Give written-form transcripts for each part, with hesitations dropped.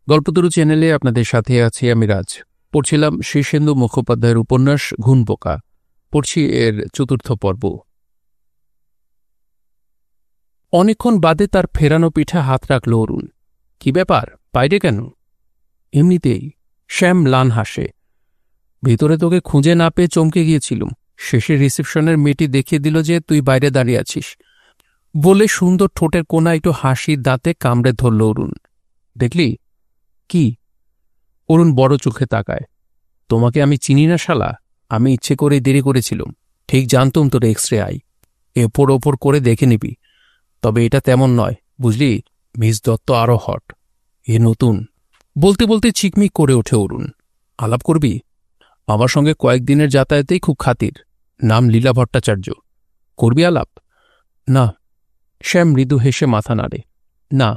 গল্পতরু চ্যানেলে আপনাদের সাথে আছি আমি রাজ। পড়ছিলাম শীর্ষেন্দু মুখোপাধ্যায়ের উপন্যাস ঘুণপোকা। পড়ছি এর ৪র্থ পর্ব। অনেকক্ষণ বাদে তার ফেরানো পিঠে হাত রাখল অরুণ। কি ব্যাপার, বাইরে কেন? এমনিতেই। শ্যাম ম্লান হাসে। ভিতরে তোকে খুঁজে না পেয়ে চমকে গিয়েছিলুম। শেষে রিসেপশনের মেয়েটি দেখিয়ে দিল যে তুই বাইরে দাঁড়িয়ে আছিস বলে সুন্দর ঠোঁটের কোণা একটু হাসির দাঁতে কামড়ে ধরল অরুণ। দেখলি? কি? অরুণ বড় চোখে তাকায়। তোমাকে আমি চিনি না শালা। আমি ইচ্ছে করেই দেরি করেছিলাম। ঠিক জানতুম তোর এক্সরে আই। এপর ওপর করে দেখে নিবি। তবে এটা তেমন নয়, বুঝলি? মিস দত্ত আরও হট। এ নতুন। বলতে বলতে চিকমিক করে ওঠে অরুণ। আলাপ করবি? আমার সঙ্গে কয়েকদিনের যাতায়াতেই খুব খাতির। নাম লীলা ভট্টাচার্য। করবি আলাপ? না। শ্যাম মৃদু হেসে মাথা নাড়ে। না।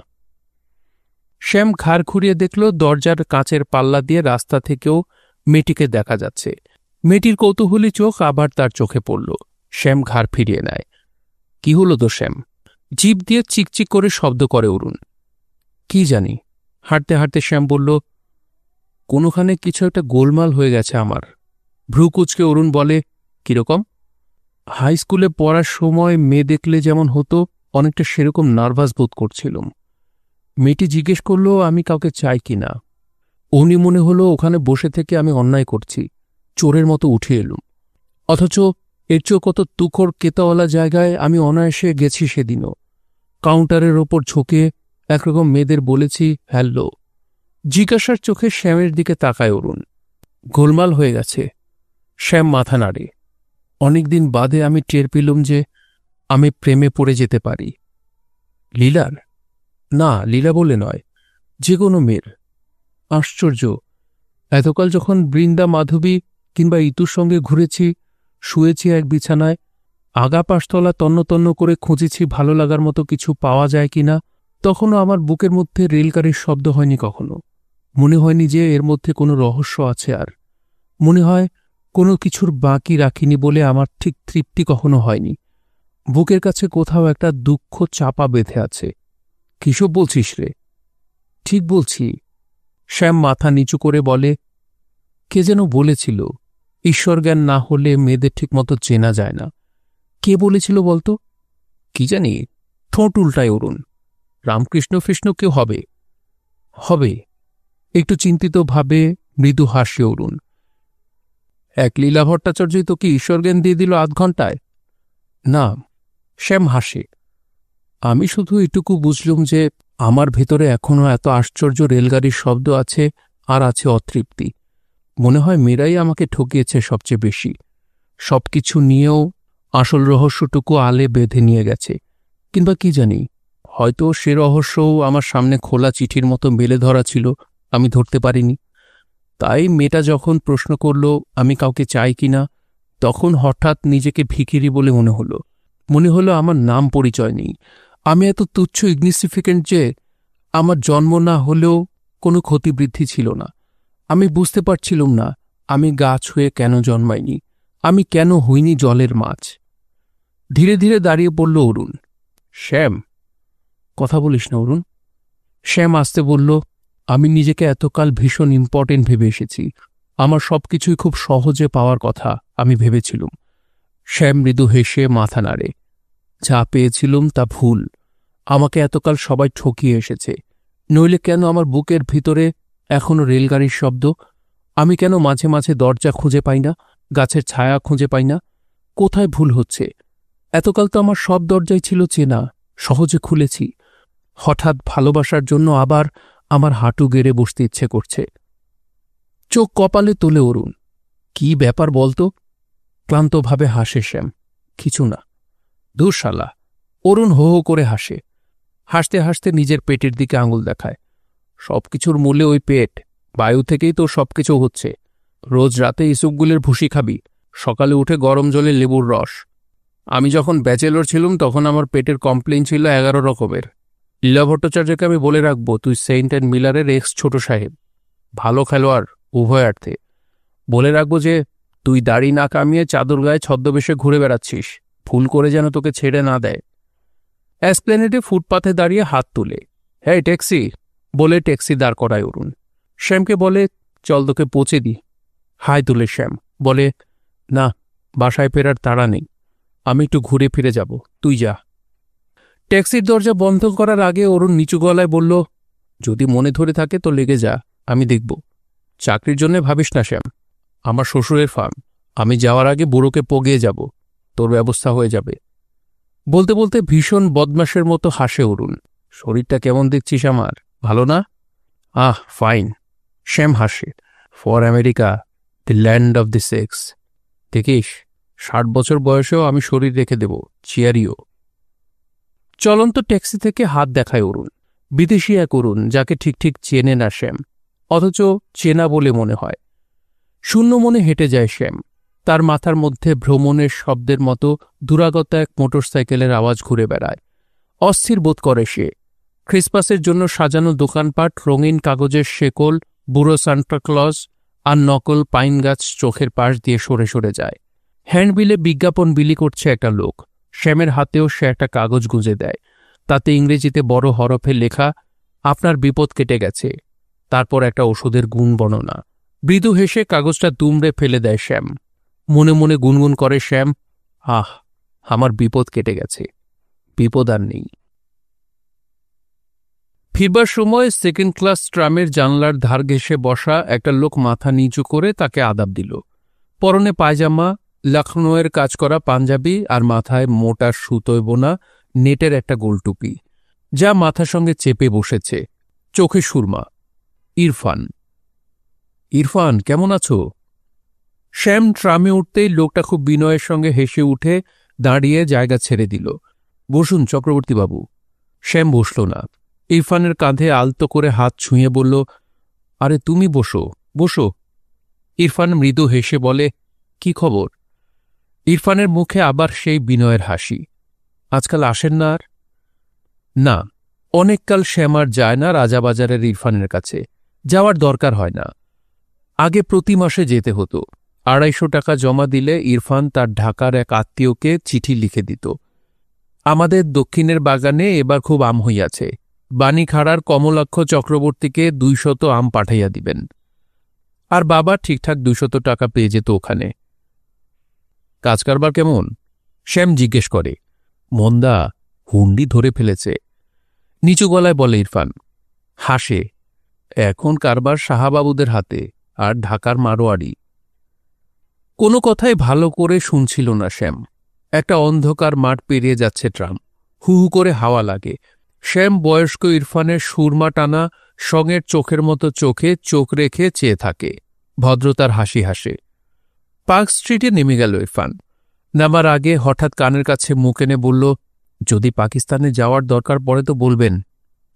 শ্যাম ঘাড় ঘুরিয়ে দেখল দরজার কাঁচের পাল্লা দিয়ে রাস্তা থেকেও মেয়েটিকে দেখা যাচ্ছে। মেয়েটির কৌতূহলী চোখ আবার তার চোখে পড়ল। শ্যাম ঘাড় ফিরিয়ে নেয়। কি হল তো শ্যাম? জিভ দিয়ে চিকচিক করে শব্দ করে অরুণ। কি জানি। হাঁটতে হাঁটতে শ্যাম বলল, কোনোখানে কিছু একটা গোলমাল হয়ে গেছে আমার। ভ্রুকুচকে অরুণ বলে, কিরকম? হাই স্কুলে পড়ার সময় মেয়ে দেখলে যেমন হতো, অনেকটা সেরকম নার্ভাস বোধ করছিলাম। মেয়েটি জিজ্ঞেস করল আমি কাউকে চাই কি না। অমনি মনে হলো ওখানে বসে থেকে আমি অন্যায় করছি। চোরের মতো উঠে এলুম। অথচ এর চেয়েও কত তুখর কেতাওয়ালা জায়গায় আমি অনায়াসে গেছি সেদিনও। কাউন্টারের ওপর ঝুঁকে একরকম মেয়েদের বলেছি হ্যালো। জিজ্ঞাসার চোখে শ্যামের দিকে তাকায় অরুণ। গোলমাল হয়ে গেছে। শ্যাম মাথা নাড়ে। অনেকদিন বাদে আমি টের পেলুম যে আমি প্রেমে পড়ে যেতে পারি। লীলার? না, লীলা বলে নয়, যে কোনো মেয়ের। আশ্চর্য। এতকাল যখন বৃন্দা মাধবী কিংবা ইতুর সঙ্গে ঘুরেছি, শুয়েছি এক বিছানায়, আগা পাশতলা তন্ন তন্ন করে খুঁজেছি ভালো লাগার মতো কিছু পাওয়া যায় কিনা, তখনও আমার বুকের মধ্যে রেলগাড়ির শব্দ হয়নি কখনো। মনে হয়নি যে এর মধ্যে কোনো রহস্য আছে। আর মনে হয় কোনো কিছুর বাকি রাখিনি বলে আমার ঠিক তৃপ্তি কখনো হয়নি। বুকের কাছে কোথাও একটা দুঃখ চাপা বেঁধে আছে। কিসব বলছিস রে? ঠিক বলছি। শ্যাম মাথা নিচু করে বলে, কে যেন বলেছিল ঈশ্বরজ্ঞান না হলে মেয়েদের ঠিকমতো চেনা যায় না। কে বলেছিল বলতো? কি জানি। ঠোঁট উল্টায় অরুণ। রামকৃষ্ণ কৃষ্ণ কেউ হবে? হবে। একটু চিন্তিতভাবে মৃদু হাসি অরুণ। এক লীলা ভট্টাচার্যই তো কি ঈশ্বরজ্ঞান দিয়ে দিল ৮ ঘণ্টায়? না। শ্যাম হাসে। আমি শুধু এটুকু বুঝলুম যে আমার ভেতরে এখনও এত আশ্চর্য রেলগাড়ির শব্দ আছে, আর আছে অতৃপ্তি। মনে হয় মেয়েরাই আমাকে ঠকিয়েছে সবচেয়ে বেশি। সবকিছু নিয়েও আসল রহস্যটুকু আলে বেঁধে নিয়ে গেছে। কিংবা কি জানি, হয়তো সে রহস্যও আমার সামনে খোলা চিঠির মতো মেলে ধরা ছিল, আমি ধরতে পারিনি। তাই মেয়েটা যখন প্রশ্ন করল আমি কাউকে চাই কিনা, তখন হঠাৎ নিজেকে ভিখিরি বলে মনে হলো আমার নাম পরিচয় নেই। আমি এত তুচ্ছ ইগনিফিকেন্ট যে আমার জন্ম না হলেও কোনো ক্ষতিবৃদ্ধি ছিল না। আমি বুঝতে পারছিলাম না আমি গাছ হয়ে কেন জন্মাইনি, আমি কেন হইনি জলের মাছ। ধীরে ধীরে দাঁড়িয়ে পড়ল অরুণ। শ্যাম, কথা বলিস না অরুণ। শ্যাম আসতে বলল, আমি নিজেকে এতকাল ভীষণ ইম্পর্টেন্ট ভেবে এসেছি। আমার সবকিছুই খুব সহজে পাওয়ার কথা আমি ভেবেছিলুম। শ্যাম মৃদু হেসে মাথা নাড়ে। যা পেয়েছিলুম তা ভুল। আমাকে এতকাল সবাই ঠকিয়ে এসেছে। নইলে কেন আমার বুকের ভিতরে এখনও রেলগাড়ির শব্দ? আমি কেন মাঝে মাঝে দরজা খুঁজে পাই না, গাছের ছায়া খুঁজে পাই না? কোথায় ভুল হচ্ছে? এতকাল তো আমার সব দরজাই ছিল চেনা, সহজে খুলেছি। হঠাৎ ভালোবাসার জন্য আবার আমার হাঁটু গেড়ে বসতে ইচ্ছে করছে। চোখ কপালে তোলে অরুণ। কি ব্যাপার বলতো? ক্লান্তভাবে হাসে শ্যাম। কিছু না। ধুর শালা। অরুণ হো হো করে হাসে। হাসতে হাসতে নিজের পেটের দিকে আঙুল দেখায়। সবকিছুর মূলে ওই পেট। বায়ু থেকেই তো সবকিছু হচ্ছে। রোজ রাতে ইসুকগুলের ভুসি খাবি, সকালে উঠে গরম জলে লেবুর রস। আমি যখন ব্যাচেলর ছিলুম তখন আমার পেটের কমপ্লেইন ছিল 11 রকমের। লীলা ভট্টাচার্যকে আমি বলে রাখবো তুই সেন্ট অ্যান্ড মিলারের এক্স ছোট সাহেব। ভালো খেলোয়াড় উভয়ার্থে। বলে রাখবো যে তুই দাড়ি না কামিয়ে চাদর গায়ে ছদ্মবেশে ঘুরে বেড়াচ্ছিস, ভুল করে যেন তোকে ছেড়ে না দেয়। অ্যাসপ্লেনেডে ফুটপাথে দাঁড়িয়ে হাত তুলে, হ্যাঁ ট্যাক্সি বলে ট্যাক্সি দাঁড় করায় অরুণ। শ্যামকে বলে, চল তোকে পৌঁছে দি। হাই তুলে শ্যাম, বলে, না, বাসায় ফেরার তাড়া নেই, আমি একটু ঘুরে ফিরে যাব, তুই যা। ট্যাক্সির দরজা বন্ধ করার আগে অরুণ নিচু গলায় বলল, যদি মনে ধরে থাকে তো লেগে যা, আমি দেখব। চাকরির জন্য ভাবিস না শ্যাম, আমার শ্বশুরের ফার্ম, আমি যাওয়ার আগে বুড়োকে পগিয়ে যাব, তোর ব্যবস্থা হয়ে যাবে। বলতে বলতে ভীষণ বদমাশের মতো হাসে অরুণ। শরীরটা কেমন দেখছিস আমার, ভালো না? আহ, ফাইন। শ্যাম হাসে। For America, the land of the sex. দেখিস, 60 বছর বয়সেও আমি শরীর রেখে দেব, চিয়ারিও। চলন্ত ট্যাক্সি থেকে হাত দেখায় অরুণ। বিদেশি এক অরুণ, যাকে ঠিক ঠিক চেনে না শ্যাম, অথচ চেনা বলে মনে হয়। শূন্য মনে হেঁটে যায় শ্যাম। তার মাথার মধ্যে ভ্রমণের শব্দের মতো দূরাগত এক মোটরসাইকেলের আওয়াজ ঘুরে বেড়ায়। অস্থির বোধ করে সে। ক্রিসমাসের জন্য সাজানো দোকানপাট, রঙিন কাগজের শেকল, বুড়ো সান্টাক্লজ আর নকল পাইন গাছ চোখের পাশ দিয়ে সরে সরে যায়। হ্যান্ডবিলে বিজ্ঞাপন বিলি করছে একটা লোক। শ্যামের হাতেও সে একটা কাগজ গুঁজে দেয়। তাতে ইংরেজিতে বড় হরফে লেখা, আপনার বিপদ কেটে গেছে। তারপর একটা ওষুধের গুণ বর্ণনা। মৃদু হেসে কাগজটা দুমড়ে ফেলে দেয় শ্যাম। মনে মনে গুনগুন করে শ্যাম, আহ, আমার বিপদ কেটে গেছে, বিপদ আর নেই। ফিরবার সময় সেকেন্ড ক্লাস ট্রামের জানলার ধার ঘেঁষে বসা একটা লোক মাথা নিচু করে তাকে আদাব দিল। পরনে পায়জামা, লখনৌয়ের কাজ করা পাঞ্জাবি আর মাথায় মোটা সুতোয় বোনা নেটের একটা গোলটুপি, যা মাথার সঙ্গে চেপে বসেছে। চোখে সুরমা। ইরফান। ইরফান, কেমন আছো? শ্যাম ট্রামে উঠতেই লোকটা খুব বিনয়ের সঙ্গে হেসে উঠে দাঁড়িয়ে জায়গা ছেড়ে দিল। বসুন চক্রবর্তীবাবু। শ্যাম বসল না। ইরফানের কাঁধে আলতো করে হাত ছুঁয়ে বলল, আরে তুমি বসো, বসো। ইরফান মৃদু হেসে বলে, কি খবর? ইরফানের মুখে আবার সেই বিনয়ের হাসি। আজকাল আসেন না আর? না, অনেককাল শ্যাম আর যায় না রাজাবাজারের ইরফানের কাছে। যাওয়ার দরকার হয় না। আগে প্রতি মাসে যেতে হতো। 250 টাকা জমা দিলে ইরফান তার ঢাকার এক আত্মীয়কে চিঠি লিখে দিত, আমাদের দক্ষিণের বাগানে এবার খুব আম হইয়াছে, বাণীখাড়ার কমলাক্ষ চক্রবর্তীকে 200 আম পাঠাইয়া দিবেন। আর বাবা ঠিকঠাক 200 টাকা পেয়ে যেত ওখানে। কাজ কারবার কেমন? শ্যাম জিজ্ঞেস করে। মন্দা, হুন্ডি ধরে ফেলেছে, নিচু গলায় বলে ইরফান। হাসে। এখন কারবার সাহাবাবুদের হাতে, আর ঢাকার মারোয়ারি। কোনো কথাই ভালো করে শুনছিল না শ্যাম। একটা অন্ধকার মাঠ পেরিয়ে যাচ্ছে ট্রাম। হু হু করে হাওয়া লাগে। শ্যাম বয়স্ক ইরফানের সুরমা টানা সঙের চোখের মতো চোখে চোখ রেখে চেয়ে থাকে। ভদ্রতার হাসি হাসে। পার্ক স্ট্রিটে নেমে গেল ইরফান। নামার আগে হঠাৎ কানের কাছে মুখ এনে বলল, যদি পাকিস্তানে যাওয়ার দরকার পড়ে তো বলবেন,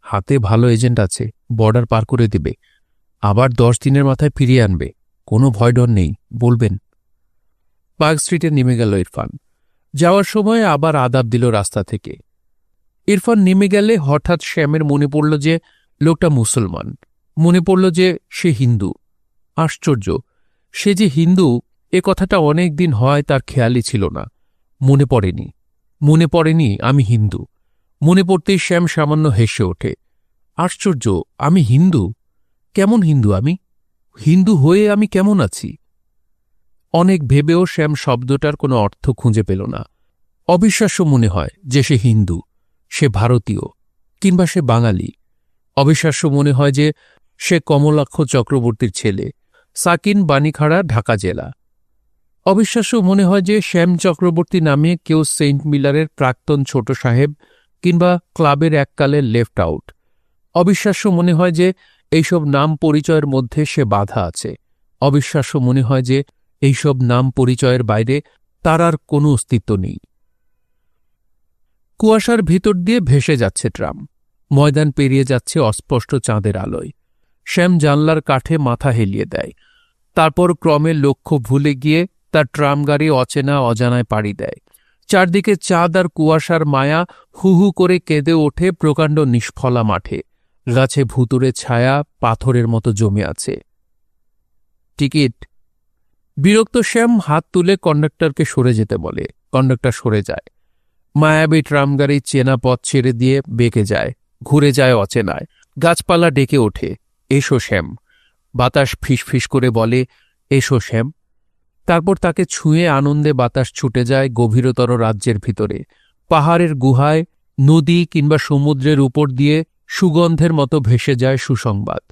হাতে ভালো এজেন্ট আছে, বর্ডার পার করে দেবে, আবার 10 দিনের মাথায় ফিরিয়ে আনবে, কোনো ভয় ডর নেই, বলবেন। পার্ক স্ট্রিটে নেমে গেল ইরফান। যাওয়ার সময় আবার আদাব দিল রাস্তা থেকে। ইরফান নেমে গেলে হঠাৎ শ্যামের মনে পড়ল যে লোকটা মুসলমান। মনে পড়ল যে সে হিন্দু। আশ্চর্য, সে যে হিন্দু এ কথাটা অনেক দিন হয় তার খেয়ালই ছিল না। মনে পড়েনি, মনে পড়েনি আমি হিন্দু। মনে পড়তেই শ্যাম সামান্য হেসে ওঠে। আশ্চর্য, আমি হিন্দু? কেমন হিন্দু আমি? হিন্দু হয়ে আমি কেমন আছি? অনেক ভেবেও শ্যাম শব্দটার কোনো অর্থ খুঁজে পেল না। অবিশ্বাস্য মনে হয় যে সে হিন্দু, সে ভারতীয়, কিংবা সে বাঙালি। অবিশ্বাস্য মনে হয় যে সে কমলাক্ষ চক্রবর্তীর ছেলে, সাকিন, বাণীখাড়া, ঢাকা জেলা। অবিশ্বাস্য মনে হয় যে শ্যাম চক্রবর্তী নামে কেউ সেন্ট মিলারের প্রাক্তন ছোট সাহেব, কিংবা ক্লাবের এককালের লেফট আউট। অবিশ্বাস্য মনে হয় যে এইসব নাম পরিচয়ের মধ্যে সে বাধা আছে। অবিশ্বাস্য মনে হয় যে এইসব নাম পরিচয়ের বাইরে তার আর কোনো অস্তিত্ব নেই। কুয়াশার ভিতর দিয়ে ভেসে যাচ্ছে ট্রাম। ময়দান পেরিয়ে যাচ্ছে অস্পষ্ট চাঁদের আলোয়। শ্যাম জানলার কাঠে মাথা হেলিয়ে দেয়। তারপর ক্রমে লক্ষ্য ভুলে গিয়ে তার ট্রাম গাড়ি অচেনা অজানায় পাড়ি দেয়। চারদিকে চাঁদ আর কুয়াশার মায়া হু হু করে কেঁদে ওঠে প্রকাণ্ড নিষ্ফলা মাঠে। গাছে ভুতুরে ছায়া পাথরের মতো জমে আছে। টিকিট। বিরক্ত শ্যাম হাত তুলে কন্ডাক্টরকে সরে যেতে বলে। কন্ডাক্টর সরে যায়। মায়াবী ট্রামগাড়ি চেনা পথ ছেড়ে দিয়ে বেঁকে যায়, ঘুরে যায় অচেনায়। গাছপালা ডেকে ওঠে, এসো শ্যাম। বাতাস ফিসফিস করে বলে, এসো শ্যাম। তারপর তাকে ছুঁয়ে আনন্দে বাতাস ছুটে যায় গভীরতর রাজ্যের ভিতরে, পাহাড়ের গুহায়, নদী কিংবা সমুদ্রের উপর দিয়ে সুগন্ধের মতো ভেসে যায় সুসংবাদ।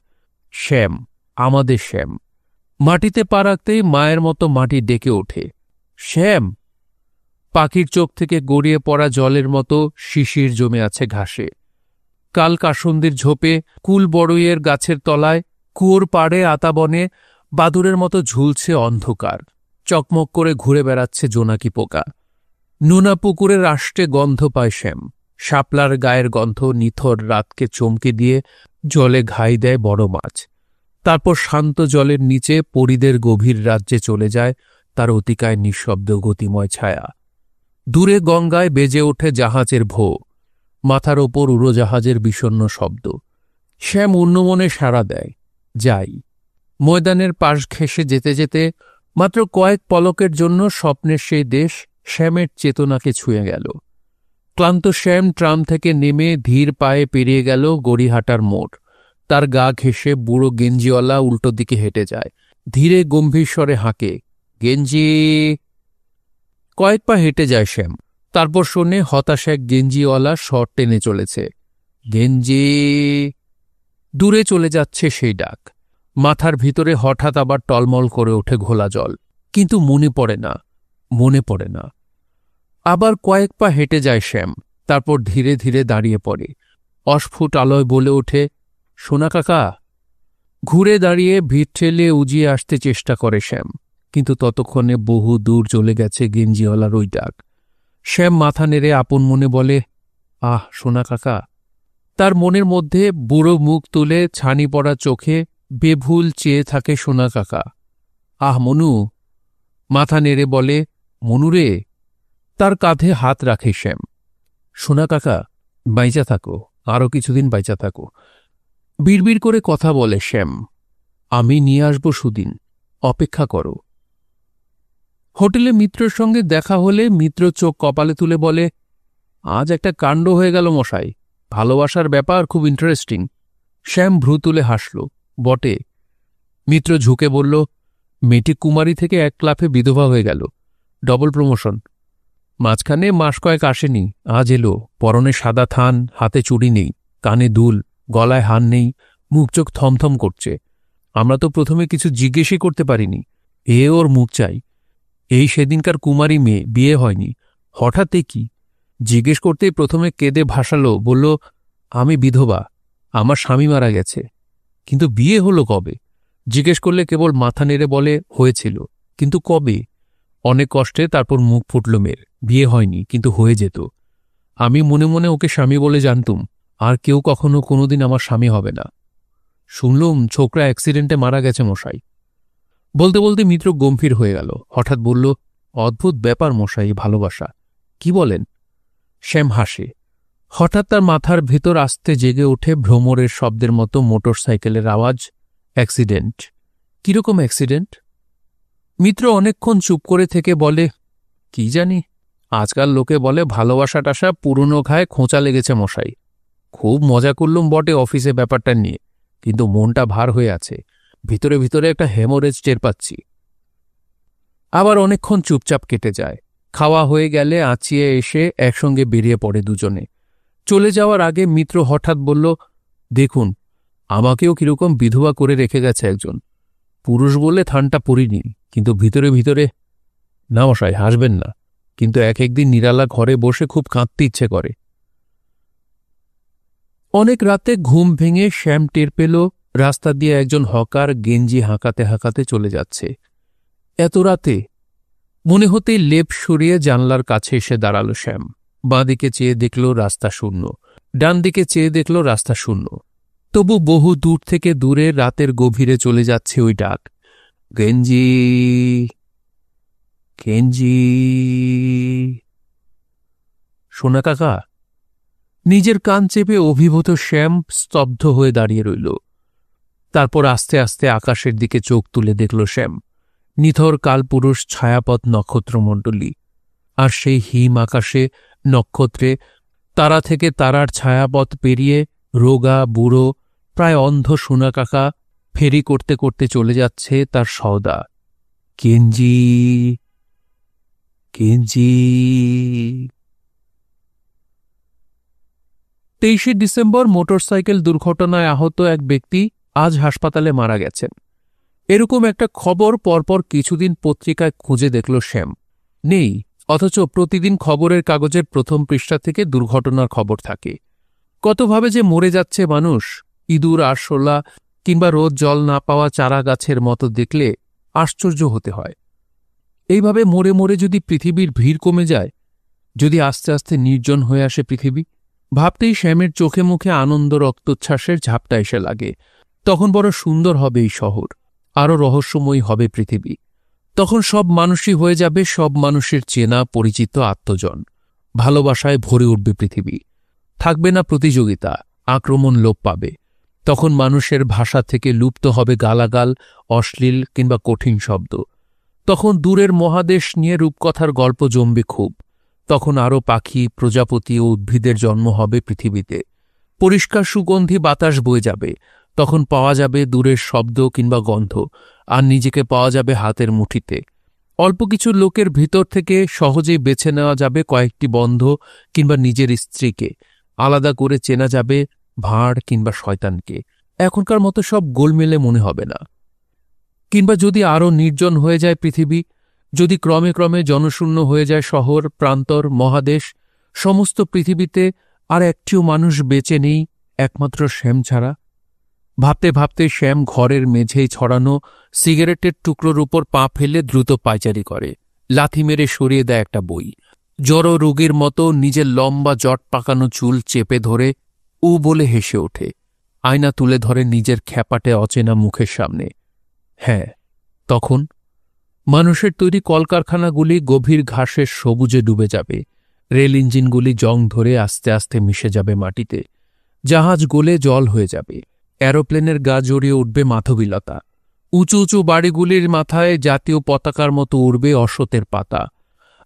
শ্যাম, আমাদের শ্যাম। মাটিতে পা রাখতেই মায়ের মতো মাটি ডেকে ওঠে, শ্যাম। পাখির চোখ থেকে গড়িয়ে পড়া জলের মতো শিশির জমে আছে ঘাসে। কাল কাসন্দির ঝোপে, কুল বড়ইয়ের গাছের তলায়, কুয়োর পাড়ে আতাবনে বাদুরের মতো ঝুলছে অন্ধকার। চকমক করে ঘুরে বেড়াচ্ছে জোনাকি পোকা। নোনা পুকুরের আষ্টে গন্ধ পায় শ্যাম। শাপলার গায়ের গন্ধ নিথর রাতকে চমকে দিয়ে জলে ঘাই দেয় বড় মাছ। তারপর শান্ত জলের নিচে পরিদের গভীর রাজ্যে চলে যায় তার অতিকায় নিঃশব্দ গতিময় ছায়া। দূরে গঙ্গায় বেজে ওঠে জাহাজের ভো, মাথার ওপর উড়োজাহাজের বিষণ্ণ শব্দ। শ্যাম অন্যমনে সাড়া দেয়, যাই। ময়দানের পাশ ঘেঁষে যেতে যেতে মাত্র কয়েক পলকের জন্য স্বপ্নের সেই দেশ শ্যামের চেতনাকে ছুঁয়ে গেল। ক্লান্ত শ্যাম ট্রাম থেকে নেমে ধীর পায়ে পেরিয়ে গেল গড়িহাটার মোড়। তার গা ঘেঁষে বুড়ো গেঞ্জিওয়ালা উল্টো দিকে হেঁটে যায়, ধীরে গম্ভীর স্বরে হাঁকে, গেঞ্জি। কয়েক পা হেঁটে যায় শ্যাম, তারপর শোনে হতাশ এক গেঞ্জিওয়ালা শট টেনে চলেছে, গেঞ্জি। দূরে চলে যাচ্ছে সেই ডাক। মাথার ভিতরে হঠাৎ আবার টলমল করে ওঠে ঘোলা জল, কিন্তু মনে পড়ে না। আবার কয়েক পা হেঁটে যায় শ্যাম, তারপর ধীরে ধীরে দাঁড়িয়ে পড়ে। অস্ফুট আলোয় বলে ওঠে, সোনা কাকা। ঘুরে দাঁড়িয়ে ভিড় ঠেলে উজিয়ে আসতে চেষ্টা করে শ্যাম, কিন্তু ততক্ষণে বহু দূর চলে গেছে গেঞ্জিওয়ালার ওই ডাক। শ্যাম মাথা নেড়ে আপন মনে বলে, আহ সোনা কাকা। তার মনের মধ্যে বুড়ো মুখ তুলে ছানি পড়া চোখে বেভুল চেয়ে থাকে সোনা কাকা। আহ মনু। মাথা নেড়ে বলে, মনুরে। তার কাঁধে হাত রাখে শ্যাম। সোনা কাকা, বাইচা থাকো, আরও কিছুদিন বাইচা থাকো। বিড়বিড় করে কথা বলে শ্যাম, আমি নিয়ে আসব সুদিন, অপেক্ষা করো। হোটেলে মিত্রর সঙ্গে দেখা হলে মিত্র চোখ কপালে তুলে বলে, আজ একটা কাণ্ড হয়ে গেল মশাই, ভালোবাসার ব্যাপার খুব ইন্টারেস্টিং। শ্যাম ভ্রু তুলে হাসল, বটে। মিত্র ঝুঁকে বলল, মেয়েটি কুমারী থেকে এক লাফে বিধবা হয়ে গেল, ডবল প্রমোশন। মাঝখানে মাস কয়েক আসেনি, আজ এলো। পরনে সাদা থান, হাতে চুড়ি নেই, কানে দুল, গলায় হান নেই, মুখ চোখ থমথম করছে। আমরা তো প্রথমে কিছু জিজ্ঞেসই করতে পারিনি, এ ওর মুখ চাই। এই সেদিনকার কুমারী মেয়ে, বিয়ে হয়নি, হঠাৎ কি? জিজ্ঞেস করতেই প্রথমে কেঁদে ভাসালো, বলল, আমি বিধবা, আমার স্বামী মারা গেছে। কিন্তু বিয়ে হলো কবে? জিজ্ঞেস করলে কেবল মাথা নেড়ে বলে, হয়েছিল, কিন্তু কবে? অনেক কষ্টে তারপর মুখ ফুটল মেয়ের, বিয়ে হয়নি, কিন্তু হয়ে যেত। আমি মনে মনে ওকে স্বামী বলে জানতুম, আর কেউ কখনো কোনোদিন আমার স্বামী হবে না। শুনলুম ছোকরা অ্যাক্সিডেন্টে মারা গেছে মশাই। বলতে বলতে মিত্র গম্ভীর হয়ে গেল, হঠাৎ বলল, অদ্ভুত ব্যাপার মশাই, ভালোবাসা। কি বলেন? শ্যাম হাসে। হঠাৎ তার মাথার ভেতর আস্তে জেগে ওঠে ভ্রমরের শব্দের মতো মোটর সাইকেলের আওয়াজ। অ্যাক্সিডেন্ট? কিরকম অ্যাক্সিডেন্ট? মিত্র অনেকক্ষণ চুপ করে থেকে বলে, কি জানি, আজকাল লোকে বলে ভালোবাসা টাসা পুরনো ঘায়ে খোঁচা লেগেছে মশাই। খুব মজা করলুম বটে অফিসে ব্যাপারটা নিয়ে, কিন্তু মনটা ভার হয়ে আছে, ভিতরে ভিতরে একটা হেমোরেজ টের পাচ্ছি। আবার অনেকক্ষণ চুপচাপ কেটে যায়। খাওয়া হয়ে গেলে আঁচিয়ে এসে একসঙ্গে বেরিয়ে পড়ে দুজনে। চলে যাওয়ার আগে মিত্র হঠাৎ বলল, দেখুন, আমাকেও কিরকম বিধবা করে রেখে গেছে একজন। পুরুষ বলে থানটা পড়িনি, কিন্তু ভিতরে ভিতরে। না মশাই, হাসবেন না, কিন্তু এক একদিন নিরালা ঘরে বসে খুব কাঁদতে ইচ্ছে করে। অনেক রাতে ঘুম ভেঙে শ্যাম টের পেল রাস্তা দিয়ে একজন হকার গেঞ্জি হাঁকাতে হাঁকাতে চলে যাচ্ছে। এত রাতে? মনে হতেই লেপ সরিয়ে জানলার কাছে এসে দাঁড়াল শ্যাম। বাঁ দিকে চেয়ে দেখল রাস্তা শূন্য, ডান দিকে চেয়ে দেখল রাস্তা শূন্য। তবু বহু দূর থেকে দূরে রাতের গভীরে চলে যাচ্ছে ওই ডাক, গেঞ্জি, গেঞ্জি। সোনা কাকা। নিজের কান চেপে অভিভূত শ্যাম স্তব্ধ হয়ে দাঁড়িয়ে রইল। তারপর আস্তে আস্তে আকাশের দিকে চোখ তুলে দেখল শ্যাম, নিথর কালপুরুষ ছায়াপথ নক্ষত্রমণ্ডলী। আর সেই হিম আকাশে, নক্ষত্রে, তারা থেকে তারার ছায়াপথ পেরিয়ে রোগা বুড়ো প্রায় অন্ধ সোনা কাকা ফেরি করতে করতে চলে যাচ্ছে তার সওদা। কেঞ্জি, কেঞ্জি। 23শে ডিসেম্বর মোটরসাইকেল দুর্ঘটনায় আহত এক ব্যক্তি আজ হাসপাতালে মারা গেছেন। এরকম একটা খবর পরপর কিছুদিন পত্রিকায় খুঁজে দেখল শ্যাম। নেই, অথচ প্রতিদিন খবরের কাগজের প্রথম পৃষ্ঠা থেকে দুর্ঘটনার খবর থাকে। কতভাবে যে মরে যাচ্ছে মানুষ, ইঁদুর, আরশোলা কিংবা রোদ জল না পাওয়া চারা গাছের মতো দেখলে আশ্চর্য হতে হয়। এইভাবে মরে মরে যদি পৃথিবীর ভিড় কমে যায়, যদি আস্তে আস্তে নির্জন হয়ে আসে পৃথিবী, ভাবতেই শ্যামের চোখে মুখে আনন্দ রক্তোচ্ছ্বাসের ঝাপটা এসে লাগে। তখন বড় সুন্দর হবে এই শহর, আরও রহস্যময়ী হবে পৃথিবী। তখন সব মানুষই হয়ে যাবে সব মানুষের চেনা পরিচিত আত্মজন। ভালোবাসায় ভরে উঠবে পৃথিবী। থাকবে না প্রতিযোগিতা, আক্রমণ লোপ পাবে। তখন মানুষের ভাষা থেকে লুপ্ত হবে গালাগাল, অশ্লীল কিংবা কঠিন শব্দ। তখন দূরের মহাদেশ নিয়ে রূপকথার গল্প জমবে খুব। তখন আরও পাখি, প্রজাপতি ও উদ্ভিদের জন্ম হবে পৃথিবীতে। পরিষ্কার সুগন্ধি বাতাস বয়ে যাবে। তখন পাওয়া যাবে দূরের শব্দ কিংবা গন্ধ, আর নিজেকে পাওয়া যাবে হাতের মুঠিতে। অল্প কিছু লোকের ভিতর থেকে সহজেই বেছে নেওয়া যাবে কয়েকটি বন্ধ কিংবা নিজের স্ত্রীকে। আলাদা করে চেনা যাবে ভাঁড় কিংবা শয়তানকে। এখনকার মতো সব গোলমেলে মনে হবে না। কিংবা যদি আরও নির্জন হয়ে যায় পৃথিবী, যদি ক্রমে ক্রমে জনশূন্য হয়ে যায় শহর, প্রান্তর, মহাদেশ, সমস্ত পৃথিবীতে আর একটিও মানুষ বেঁচে নেই একমাত্র শ্যাম ছাড়া। ভাবতে ভাবতে শ্যাম ঘরের মেঝেই ছড়ানো সিগারেটের টুকরোর উপর পা ফেলে দ্রুত পায়চারি করে। লাথি মেরে সরিয়ে দেয় একটা বই। জড় রোগীর মতো নিজের লম্বা জট পাকানো চুল চেপে ধরে উ বলে হেসে ওঠে। আয়না তুলে ধরে নিজের খ্যাপাটে অচেনা মুখের সামনে। হ্যাঁ, তখন মানুষের তৈরি কলকারখানাগুলি গভীর ঘাসের সবুজে ডুবে যাবে। রেল ইঞ্জিনগুলি জং ধরে আস্তে আস্তে মিশে যাবে মাটিতে। জাহাজ গলে জল হয়ে যাবে। অ্যারোপ্লেনের গা জড়িয়ে উঠবে মাধবীলতা। উঁচু উঁচু বাড়িগুলির মাথায় জাতীয় পতাকার মতো উড়বে অশ্বত্থের পাতা।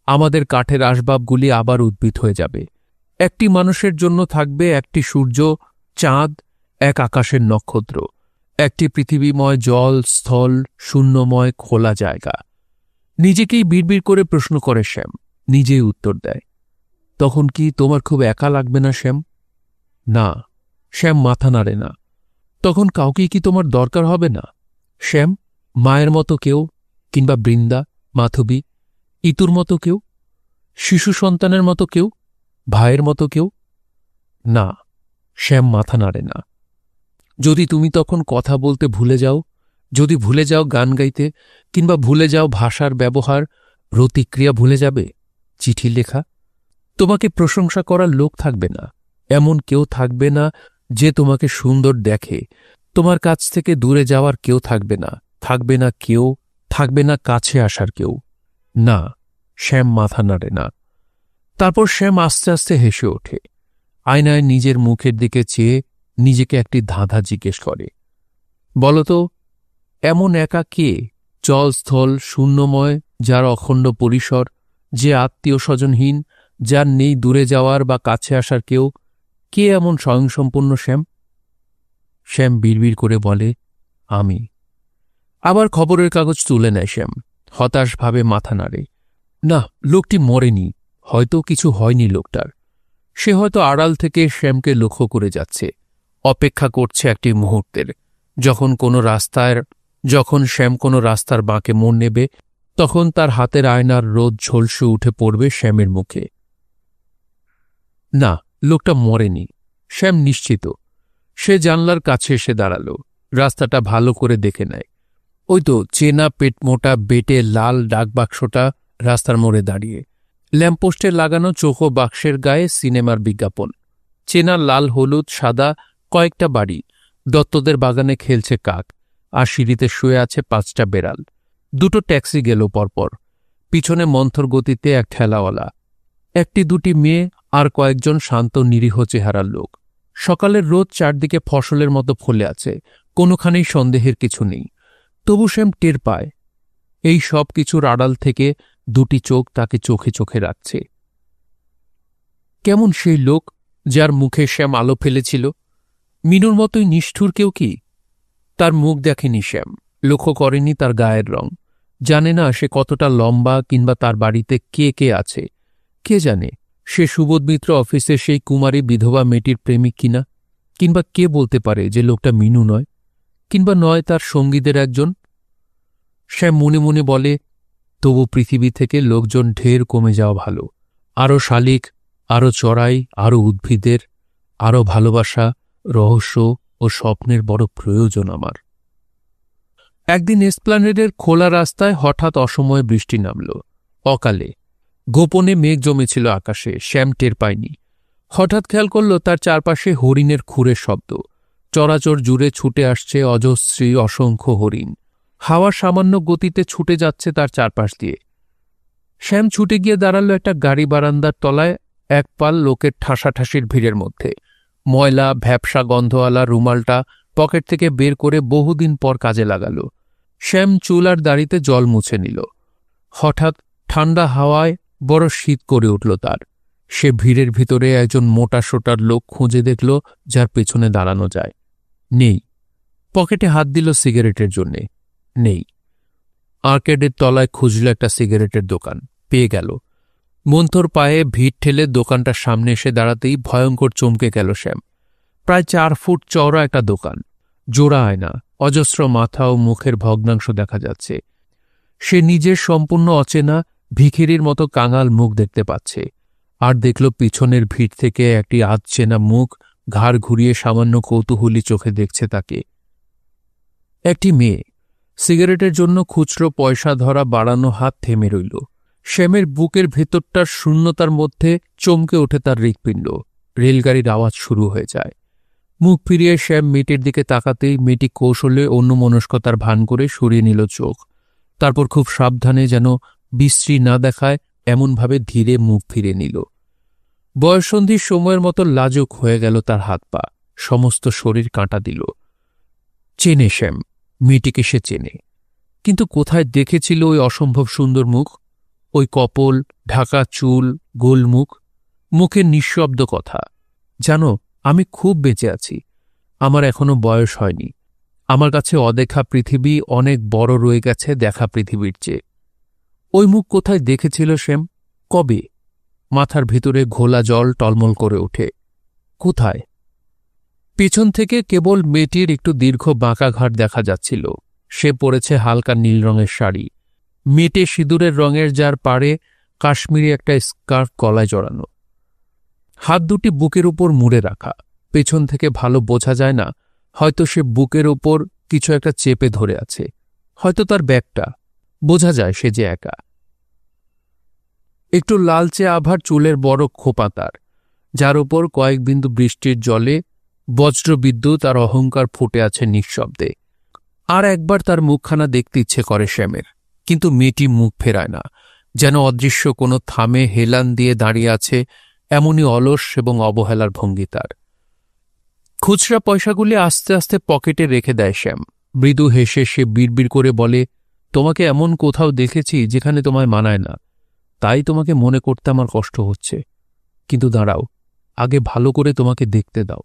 আমাদের কাঠের আসবাবগুলি আবার উদ্ভিদ হয়ে যাবে। একটি মানুষের জন্য থাকবে একটি সূর্য, চাঁদ, এক আকাশের নক্ষত্র, একটি পৃথিবীময় জল, স্থল, শূন্যময় খোলা জায়গা। নিজেকেই বিড়বিড় করে প্রশ্ন করে শ্যাম, নিজেই উত্তর দেয়। তখন কি তোমার খুব একা লাগবে না শ্যাম? না, শ্যাম মাথা নাড়ে না। তখন কাউকেই কি তোমার দরকার হবে না শ্যাম? মায়ের মতো কেউ, কিংবা বৃন্দা, মাধবী, ইতুর মতো কেউ, শিশু সন্তানের মতো কেউ, ভাইয়ের মতো কেউ? না, শ্যাম মাথা নাড়ে না। যদি তুমি তখন কথা বলতে ভুলে যাও, যদি ভুলে যাও গান গাইতে, কিংবা ভুলে যাও ভাষার ব্যবহার, প্রতিক্রিয়া ভুলে যাবে, চিঠি লেখা, তোমাকে প্রশংসা করার লোক থাকবে না। এমন কেউ থাকবে না যে তোমাকে সুন্দর দেখে। তোমার কাছ থেকে দূরে যাওয়ার কেউ থাকবে না। থাকবে না কেউ, থাকবে না কাছে আসার কেউ। না, শ্যাম মাথা নাড়ে না। তারপর শ্যাম আস্তে আস্তে হেসে ওঠে। আয়নায় নিজের মুখের দিকে চেয়ে নিজেকে একটি ধাঁধা জিজ্ঞেস করে। বলতো, এমন একা কে, জলস্থল শূন্যময়, যার অখণ্ড পরিসর, যে আত্মীয় স্বজনহীন, যার নেই দূরে যাওয়ার বা কাছে আসার কেউ? কে এমন স্বয়ংসম্পূর্ণ শ্যাম? শ্যাম বিড়বিড় করে বলে, আমি। আবার খবরের কাগজ তুলে নেয় শ্যাম। হতাশভাবে মাথা নাড়ে। না, লোকটি মরেনি। হয়তো কিছু হয়নি লোকটার। সে হয়তো আড়াল থেকে শ্যামকে লক্ষ্য করে যাচ্ছে, অপেক্ষা করছে একটি মুহূর্তের, যখন শ্যাম কোনো রাস্তার বাঁকে মোড় নেবে, তখন তার হাতের আয়নার রোদ ঝলসে উঠে পড়বে শ্যামের মুখে। না, লোকটা মরেনি, শ্যাম নিশ্চিত। সে জানলার কাছে এসে দাঁড়াল, রাস্তাটা ভালো করে দেখে নেয়। ওই তো চেনা পেটমোটা বেটে লাল ডাকবাক্সটা রাস্তার মোড়ে দাঁড়িয়ে। ল্যাম্পপোস্টে লাগানো চৌকো বাক্সের গায়ে সিনেমার বিজ্ঞাপন। চেনা লাল, হলুদ, সাদা কয়েকটা বাড়ি। দত্তদের বাগানে খেলছে কাক, আর সিঁড়িতে শুয়ে আছে 5টা বেড়াল। 2টো ট্যাক্সি গেল পরপর। পিছনে মন্থর গতিতে এক ঠেলাওয়ালা, 1-2টি মেয়ে, আর কয়েকজন শান্ত নিরীহ চেহারার লোক। সকালের রোদ চারদিকে ফসলের মতো ফলে আছে, কোনোখানেই সন্দেহের কিছু নেই। তবু শ্যাম টের পায়, এই সব কিছুর আড়াল থেকে 2টি চোখ তাকে চোখে চোখে রাখছে। কেমন সেই লোক যার মুখে শ্যাম আলো ফেলেছিল? মিনুর মতোই নিষ্ঠুর কেউ কি? তার মুখ দেখেনি শ্যাম, লক্ষ্য করেনি তার গায়ের রং, জানে না সে কতটা লম্বা কিংবা তার বাড়িতে কে কে আছে। কে জানে সে সুবোধ মিত্র অফিসের সেই কুমারী বিধবা মেয়েটির প্রেমিক কিনা, কিংবা কে বলতে পারে যে লোকটা মিনু নয়, কিংবা নয় তার সঙ্গীদের একজন। শ্যাম মনে মনে বলে, তবু পৃথিবী থেকে লোকজন ঢের কমে যাওয়া ভালো। আরও শালিক, আরও চড়াই, আরও উদ্ভিদের, আরও ভালোবাসা, রহস্য ও স্বপ্নের বড় প্রয়োজন আমার। একদিন এসপ্ল্যানেডের খোলা রাস্তায় হঠাৎ অসময়ে বৃষ্টি নামল, অকালে। গোপনে মেঘ জমেছিল আকাশে, শ্যাম টের পায়নি। হঠাৎ খেয়াল করল তার চারপাশে হরিণের খুরের শব্দ। চরাচর জুড়ে ছুটে আসছে অজস্রী অসংখ্য হরিণ। হাওয়া সামান্য গতিতে ছুটে যাচ্ছে তার চারপাশ দিয়ে। শ্যাম ছুটে গিয়ে দাঁড়াল একটা গাড়ি বারান্দার তলায়, এক পাল লোকের ঠাসাঠাসির ভিড়ের মধ্যে। ময়লা ভ্যাপসা গন্ধওয়ালা রুমালটা পকেট থেকে বের করে বহুদিন পর কাজে লাগাল। শ্যাম চুল আর দাড়িতে জল মুছে নিল। হঠাৎ ঠান্ডা হাওয়ায় বড় শীত করে উঠল তার। সে ভিড়ের ভিতরে একজন মোটা সোটার লোক খুঁজে দেখল যার পেছনে দাঁড়ানো যায়। নেই। পকেটে হাত দিল সিগারেটের জন্যে। নেই। আর্কেডের তলায় খুঁজল একটা সিগারেটের দোকান, পেয়ে গেল। মন্থর পায়ে ভিড় ঠেলে দোকানটার সামনে এসে দাঁড়াতেই ভয়ঙ্কর চমকে গেল শ্যাম। প্রায় 4 ফুট চওড়া একটা দোকান, জোড়া আয়না, অজস্র মাথা ও মুখের ভগ্নাংশ দেখা যাচ্ছে। সে নিজের সম্পূর্ণ অচেনা ভিখিরির মতো কাঙাল মুখ দেখতে পাচ্ছে, আর দেখল পিছনের ভিড় থেকে একটি আধচেনা মুখ ঘাড় ঘুরিয়ে সামান্য কৌতূহলী চোখে দেখছে তাকে। একটি মেয়ে। সিগারেটের জন্য খুচরো পয়সা ধরা বাড়ানো হাত থেমে রইল। শ্যামের বুকের ভেতরটার শূন্যতার মধ্যে চমকে ওঠে তার হৃৎপিণ্ড। রেলগাড়ির আওয়াজ শুরু হয়ে যায়। মুখ ফিরিয়ে শ্যাম মেয়েটির দিকে তাকাতেই মেয়েটি কৌশলে অন্যমনস্কতার ভান করে সরিয়ে নিল চোখ। তারপর খুব সাবধানে, যেন বিশ্রী না দেখায় এমনভাবে ধীরে মুখ ফিরে নিল। বয়ঃসন্ধির সময়ের মতো লাজুক হয়ে গেল তার হাত পা, সমস্ত শরীর কাঁটা দিল। চেনে শ্যাম, মেয়েটিকে সে চেনে, কিন্তু কোথায় দেখেছিল ওই অসম্ভব সুন্দর মুখ, ওই কপল, ঢাকা চুল, গোল মুখ, মুখের নিঃশব্দ কথা, জানো আমি খুব বেঁচে আছি, আমার এখনো বয়স হয়নি, আমার কাছে অদেখা পৃথিবী অনেক বড় রয়ে গেছে দেখা পৃথিবীর চেয়ে। ওই মুখ কোথায় দেখেছিল শ্যাম, কবে? মাথার ভিতরে ঘোলা জল টলমল করে ওঠে। কোথায়? পিছন থেকে কেবল মেয়েটির একটু দীর্ঘ বাঁকা ঘাট দেখা যাচ্ছিল। সে পরেছে হালকা নীল রঙের শাড়ি, মেটে সিঁদুরের রঙের, যার পাড়ে কাশ্মীরি একটা স্কার্ফ গলায় জড়ানো। হাত দুটি বুকের উপর মুড়ে রাখা, পেছন থেকে ভালো বোঝা যায় না, হয়তো সে বুকের উপর কিছু একটা চেপে ধরে আছে, হয়তো তার ব্যাগটা। বোঝা যায় সে যে একা। একটু লালচে আভার চুলের বড় খোপা তার, যার উপর কয়েক বিন্দু বৃষ্টির জলে বজ্রবিদ্যুৎ আর অহংকার ফুটে আছে নিঃশব্দে। আর একবার তার মুখখানা দেখতে ইচ্ছে করে শ্যামের, কিন্তু মেয়েটি মুখ ফেরায় না, যেন অদৃশ্য কোনো থামে হেলান দিয়ে দাঁড়িয়ে আছে, এমনই অলস এবং অবহেলার ভঙ্গি তার। খুচরা পয়সাগুলি আস্তে আস্তে পকেটে রেখে দেয় শ্যাম। মৃদু হেসে সে বিড়বিড় করে বলে, তোমাকে এমন কোথাও দেখেছি যেখানে তোমায় মানায় না, তাই তোমাকে মনে করতে আমার কষ্ট হচ্ছে। কিন্তু দাঁড়াও, আগে ভালো করে তোমাকে দেখতে দাও।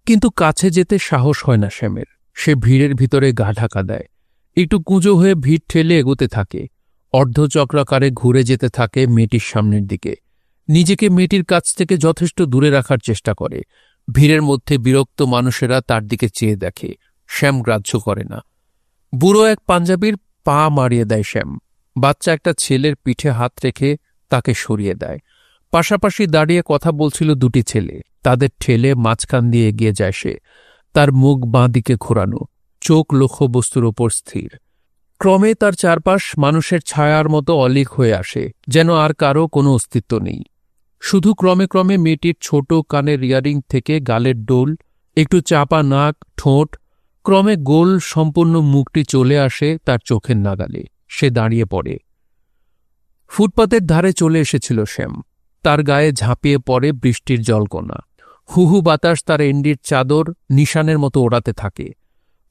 কিন্তু কাছে যেতে সাহস হয় না শ্যামের। সে ভিড়ের ভিতরে গা ঢাকা দেয়, একটু কুঁজো হয়ে ভিড় ঠেলে এগোতে থাকে, অর্ধচক্রাকারে ঘুরে যেতে থাকে মেয়েটির সামনের দিকে। নিজেকে মেয়েটির কাছ থেকে যথেষ্ট দূরে রাখার চেষ্টা করে। ভিড়ের মধ্যে বিরক্ত মানুষেরা তার দিকে চেয়ে দেখে, শ্যাম গ্রাহ্য করে না। বুড়ো এক পাঞ্জাবির পা মারিয়ে দেয় শ্যাম। বাচ্চা একটা ছেলের পিঠে হাত রেখে তাকে সরিয়ে দেয়। পাশাপাশি দাঁড়িয়ে কথা বলছিল দুটি ছেলে, তাদের ঠেলে মাঝখান দিয়ে এগিয়ে যায় সে। তার মুখ বাঁ দিকে ঘোরানো, চোখ লক্ষ্যবস্তুর ওপর স্থির। ক্রমে তার চারপাশ মানুষের ছায়ার মতো অলিক হয়ে আসে, যেন আর কারও কোনো অস্তিত্ব নেই। শুধু ক্রমে ক্রমে মেয়েটির ছোট কানের ইয়ারিং থেকে গালের ডোল, একটু চাপা নাক, ঠোঁট, ক্রমে গোল সম্পূর্ণ মুখটি চলে আসে তার চোখের নাগালে। সে দাঁড়িয়ে পড়ে। ফুটপাতের ধারে চলে এসেছিল শ্যাম। তার গায়ে ঝাঁপিয়ে পড়ে বৃষ্টির জলকণা। হুহু বাতাস তার এন্ডির চাদর নিশানের মতো ওড়াতে থাকে।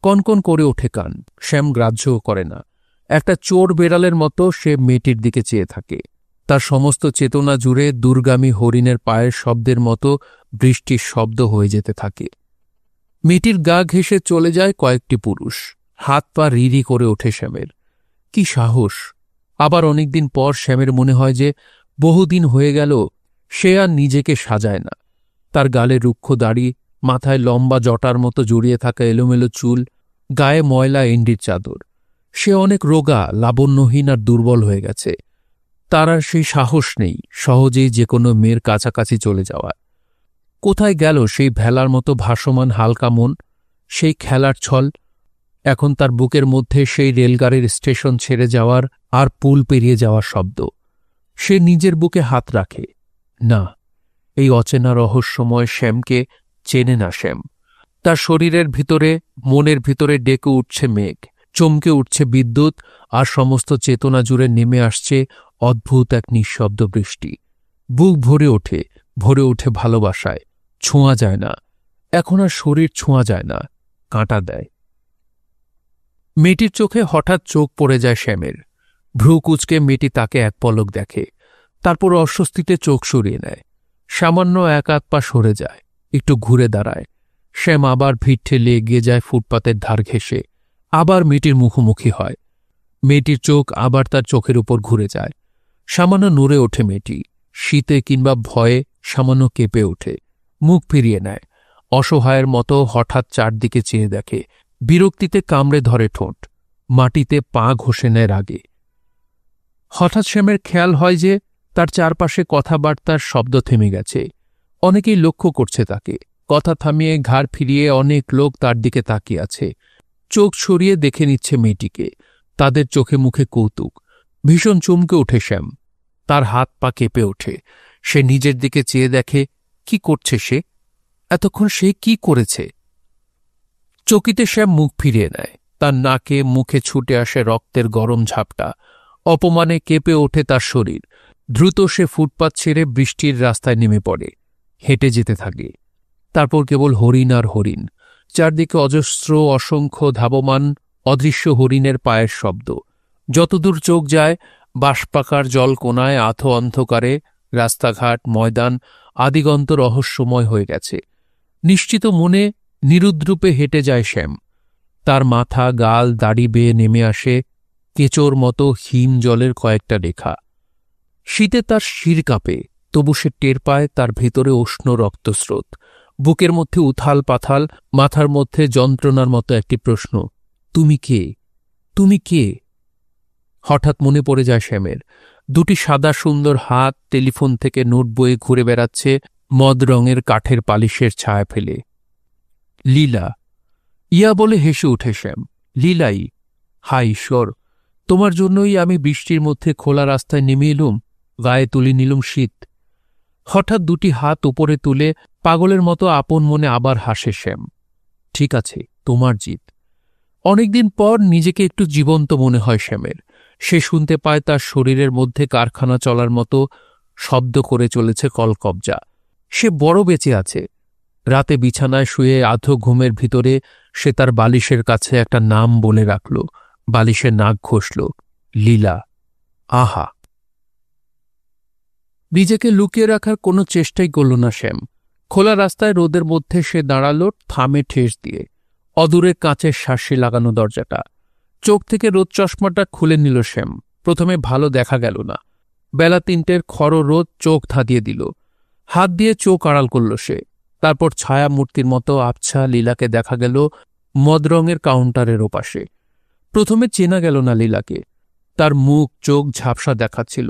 কনকন করে ওঠে কান। শ্যাম গ্রাহ্যও করে না। একটা চোর বেড়ালের মতো সে মেয়েটির দিকে চেয়ে থাকে। তার সমস্ত চেতনা জুড়ে দূরগামী হরিণের পায়ের শব্দের মতো বৃষ্টির শব্দ হয়ে যেতে থাকে। মেয়েটির গা ঘেঁষে চলে যায় কয়েকটি পুরুষ। হাত পা রিরি করে ওঠে শ্যামের। কি সাহস! আবার অনেকদিন পর শ্যামের মনে হয় যে বহুদিন হয়ে গেল সে আর নিজেকে সাজায় না। তার গালে রুক্ষ দাড়ি, মাথায় লম্বা জটার মতো জড়িয়ে থাকা এলোমেলো চুল, গায়ে ময়লা এন্ডির চাদর। সে অনেক রোগা, লাবণ্যহীন আর দুর্বল হয়ে গেছে। তার আর সেই সাহস নেই সহজেই যে কোনো মেয়ের কাছাকাছি চলে যাওয়ার। কোথায় গেল সেই ভেলার মতো ভাসমান হালকা মন, সেই খেলার ছল? এখন তার বুকের মধ্যে সেই রেলগাড়ির স্টেশন ছেড়ে যাওয়ার আর পুল পেরিয়ে যাওয়ার শব্দ। সে নিজের বুকে হাত রাখে। না, এই অচেনা রহস্যময় শ্যামকে চেনে না শ্যাম। তার শরীরের ভিতরে, মনের ভিতরে ডেকে উঠছে মেঘ, চমকে উঠছে বিদ্যুৎ, আর সমস্ত চেতনা জুড়ে নেমে আসছে অদ্ভুত এক নিঃশব্দ বৃষ্টি। বুক ভরে ওঠে ভালোবাসায়। ছোঁয়া যায় না, এখন আর শরীর ছোঁয়া যায় না, কাঁটা দেয়। মেয়েটির চোখে হঠাৎ চোখ পড়ে যায় শ্যামের। ভ্রু কুঁচকে মেয়েটি তাকে এক পলক দেখে, তারপর অস্বস্তিতে চোখ সরিয়ে নেয়। সামান্য এক আধ পা সরে যায়, একটু ঘুরে দাঁড়ায়। শ্যাম আবার ভিড় ঠেলে এগিয়ে যায় ফুটপাতের ধার ঘেঁষে, আবার মেয়েটির মুখোমুখি হয়। মেয়েটির চোখ আবার তার চোখের উপর ঘুরে যায়। সামান্য নড়ে ওঠে মেয়েটি, শীতে কিংবা ভয়ে সামান্য কেঁপে ওঠে, মুখ ফিরিয়ে নেয়। অসহায়ের মতো হঠাৎ চারদিকে চেয়ে দেখে, বিরক্তিতে কামড়ে ধরে ঠোঁট, মাটিতে পা ঘষে নেয় রাগে। হঠাৎ শ্যামের খেয়াল হয় যে তার চারপাশে কথাবার্তার শব্দ থেমে গেছে। অনেকেই লক্ষ্য করছে তাকে। কথা থামিয়ে ঘাড় ফিরিয়ে অনেক লোক তার দিকে তাকিয়ে আছে। চোখ সরিয়ে দেখে নিচ্ছে মেয়েটিকে। তাদের চোখে মুখে কৌতুক। ভীষণ চমকে ওঠে শ্যাম। তার হাত পা কেঁপে ওঠে। সে নিজের দিকে চেয়ে দেখে, কি করছে সে? এতক্ষণ সে কি করেছে? চকিতে শ্যাম মুখ ফিরিয়ে নেয়। তার নাকে মুখে ছুটে আসে রক্তের গরম ঝাপটা। অপমানে কেঁপে ওঠে তার শরীর। দ্রুত সে ফুটপাত ছেড়ে বৃষ্টির রাস্তায় নেমে পড়ে, হেঁটে যেতে থাকে। তারপর কেবল হরিণ আর হরিণ, চারদিকে অজস্র অসংখ্য ধাবমান অদৃশ্য হরিণের পায়ের শব্দ। যতদূর চোখ যায়, বাঁশপাকার জলকোনায় আধো অন্ধকারে রাস্তাঘাট, ময়দান, আদিগন্ত রহস্যময় হয়ে গেছে। নিশ্চিত মনে নিরুদ্রূপে হেঁটে যায় শ্যাম। তার মাথা, গাল, দাড়ি বেয়ে নেমে আসে কেঁচোর মতো হিম জলের কয়েকটা রেখা। শীতে তার শির কাঁপে, তবু সে টের পায় তার ভেতরে উষ্ণ রক্তস্রোত। বুকের মধ্যে উথাল পাথাল, মাথার মধ্যে যন্ত্রণার মতো একটি প্রশ্ন, তুমি কে? তুমি কে? হঠাৎ মনে পড়ে যায় শ্যামের। দুটি সাদা সুন্দর হাত টেলিফোন থেকে নোট বয়ে ঘুরে বেড়াচ্ছে মদ রঙের কাঠের পালিশের ছায়া ফেলে। লীলা! ইয়া বলে হেসে উঠে শ্যাম। লীলাই! হায় ঈশ্বর, তোমার জন্যই আমি বৃষ্টির মধ্যে খোলা রাস্তায় নেমে এলুম, গায়ে তুলে নিলুম শীত। হঠাৎ দুটি হাত উপরে তুলে পাগলের মতো আপন মনে আবার হাসে শ্যাম। ঠিক আছে, তোমার জিত। অনেকদিন পর নিজেকে একটু জীবন্ত মনে হয় শ্যামের। সে শুনতে পায় তার শরীরের মধ্যে কারখানা চলার মতো শব্দ করে চলেছে কলকব্জা। সে বড় বেঁচে আছে। রাতে বিছানায় শুয়ে আধো ঘুমের ভিতরে সে তার বালিশের কাছে একটা নাম বলে রাখল। বালিশে নাক ঘষল, লীলা। আহা! নিজেকে লুকিয়ে রাখার কোনো চেষ্টাই করল না শ্যাম। খোলা রাস্তায় রোদের মধ্যে সে দাঁড়াল, থামে ঠেস দিয়ে। অদূরে কাঁচের শাঁসি লাগানো দরজাটা। চোখ থেকে রোদ চশমাটা খুলে নিল শ্যাম। প্রথমে ভালো দেখা গেল না। বেলা ৩টের খড় রোদ চোখ ধাঁধিয়ে দিল। হাত দিয়ে চোখ আড়াল করল সে। তারপর ছায়া মূর্তির মতো আবছা লীলাকে দেখা গেল মদরঙের কাউন্টারের ওপাশে। প্রথমে চেনা গেল না লীলাকে। তার মুখ চোখ ঝাপসা দেখাচ্ছিল।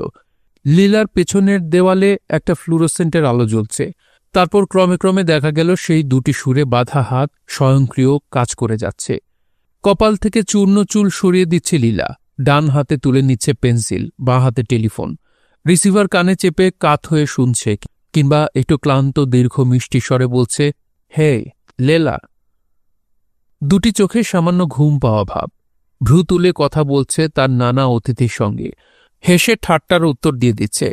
লীলার পেছনের দেওয়ালে একটা ফ্লুরোসেন্টের আলো জ্বলছে। তারপর ক্রমে ক্রমে দেখা গেল সেই দুটি সুরে বাঁধা হাত স্বয়ংক্রিয় কাজ করে যাচ্ছে। কপাল থেকে চূর্ণ চুল সরিয়ে দিচ্ছে লীলা। ডান হাতে তুলে নিচ্ছে পেন্সিল, বাঁ হাতে টেলিফোন। রিসিভার কানে চেপে কাত হয়ে শুনছে, কিংবা একটু ক্লান্ত দীর্ঘ মিষ্টি স্বরে বলছে, হে লেলা। দুটি চোখে সামান্য ঘুম পাওয়া ভাব। ভ্রু তুলে কথা বলছে তার নানা অতিথির সঙ্গে। হেসে ঠাট্টার উত্তর দিয়ে দিচ্ছে।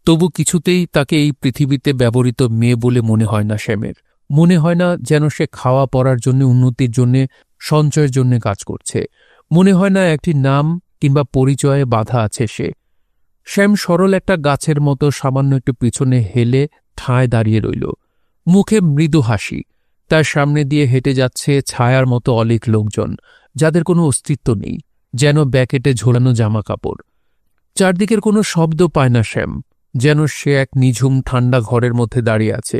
তবু কিছুতেই তাকে এই পৃথিবীতে ব্যবহৃত মেয়ে বলে মনে হয় না শ্যামের। মনে হয় না যেন সে খাওয়া পড়ার জন্য, উন্নতির জন্যে, সঞ্চয়ের জন্য কাজ করছে। মনে হয় না একটি নাম কিংবা পরিচয়ে বাধা আছে সে। শ্যাম সরল একটা গাছের মতো সামান্য একটু পিছনে হেলে ঠায় দাঁড়িয়ে রইল। মুখে মৃদু হাসি, তার সামনে দিয়ে হেঁটে যাচ্ছে ছায়ার মতো অনেক লোকজন, যাদের কোনো অস্তিত্ব নেই, যেন ব্যাকেটে ঝোলানো জামা কাপড়। চারদিকের কোনো শব্দ পায় না শ্যাম, যেন সে এক নিঝুম ঠান্ডা ঘরের মধ্যে দাঁড়িয়ে আছে।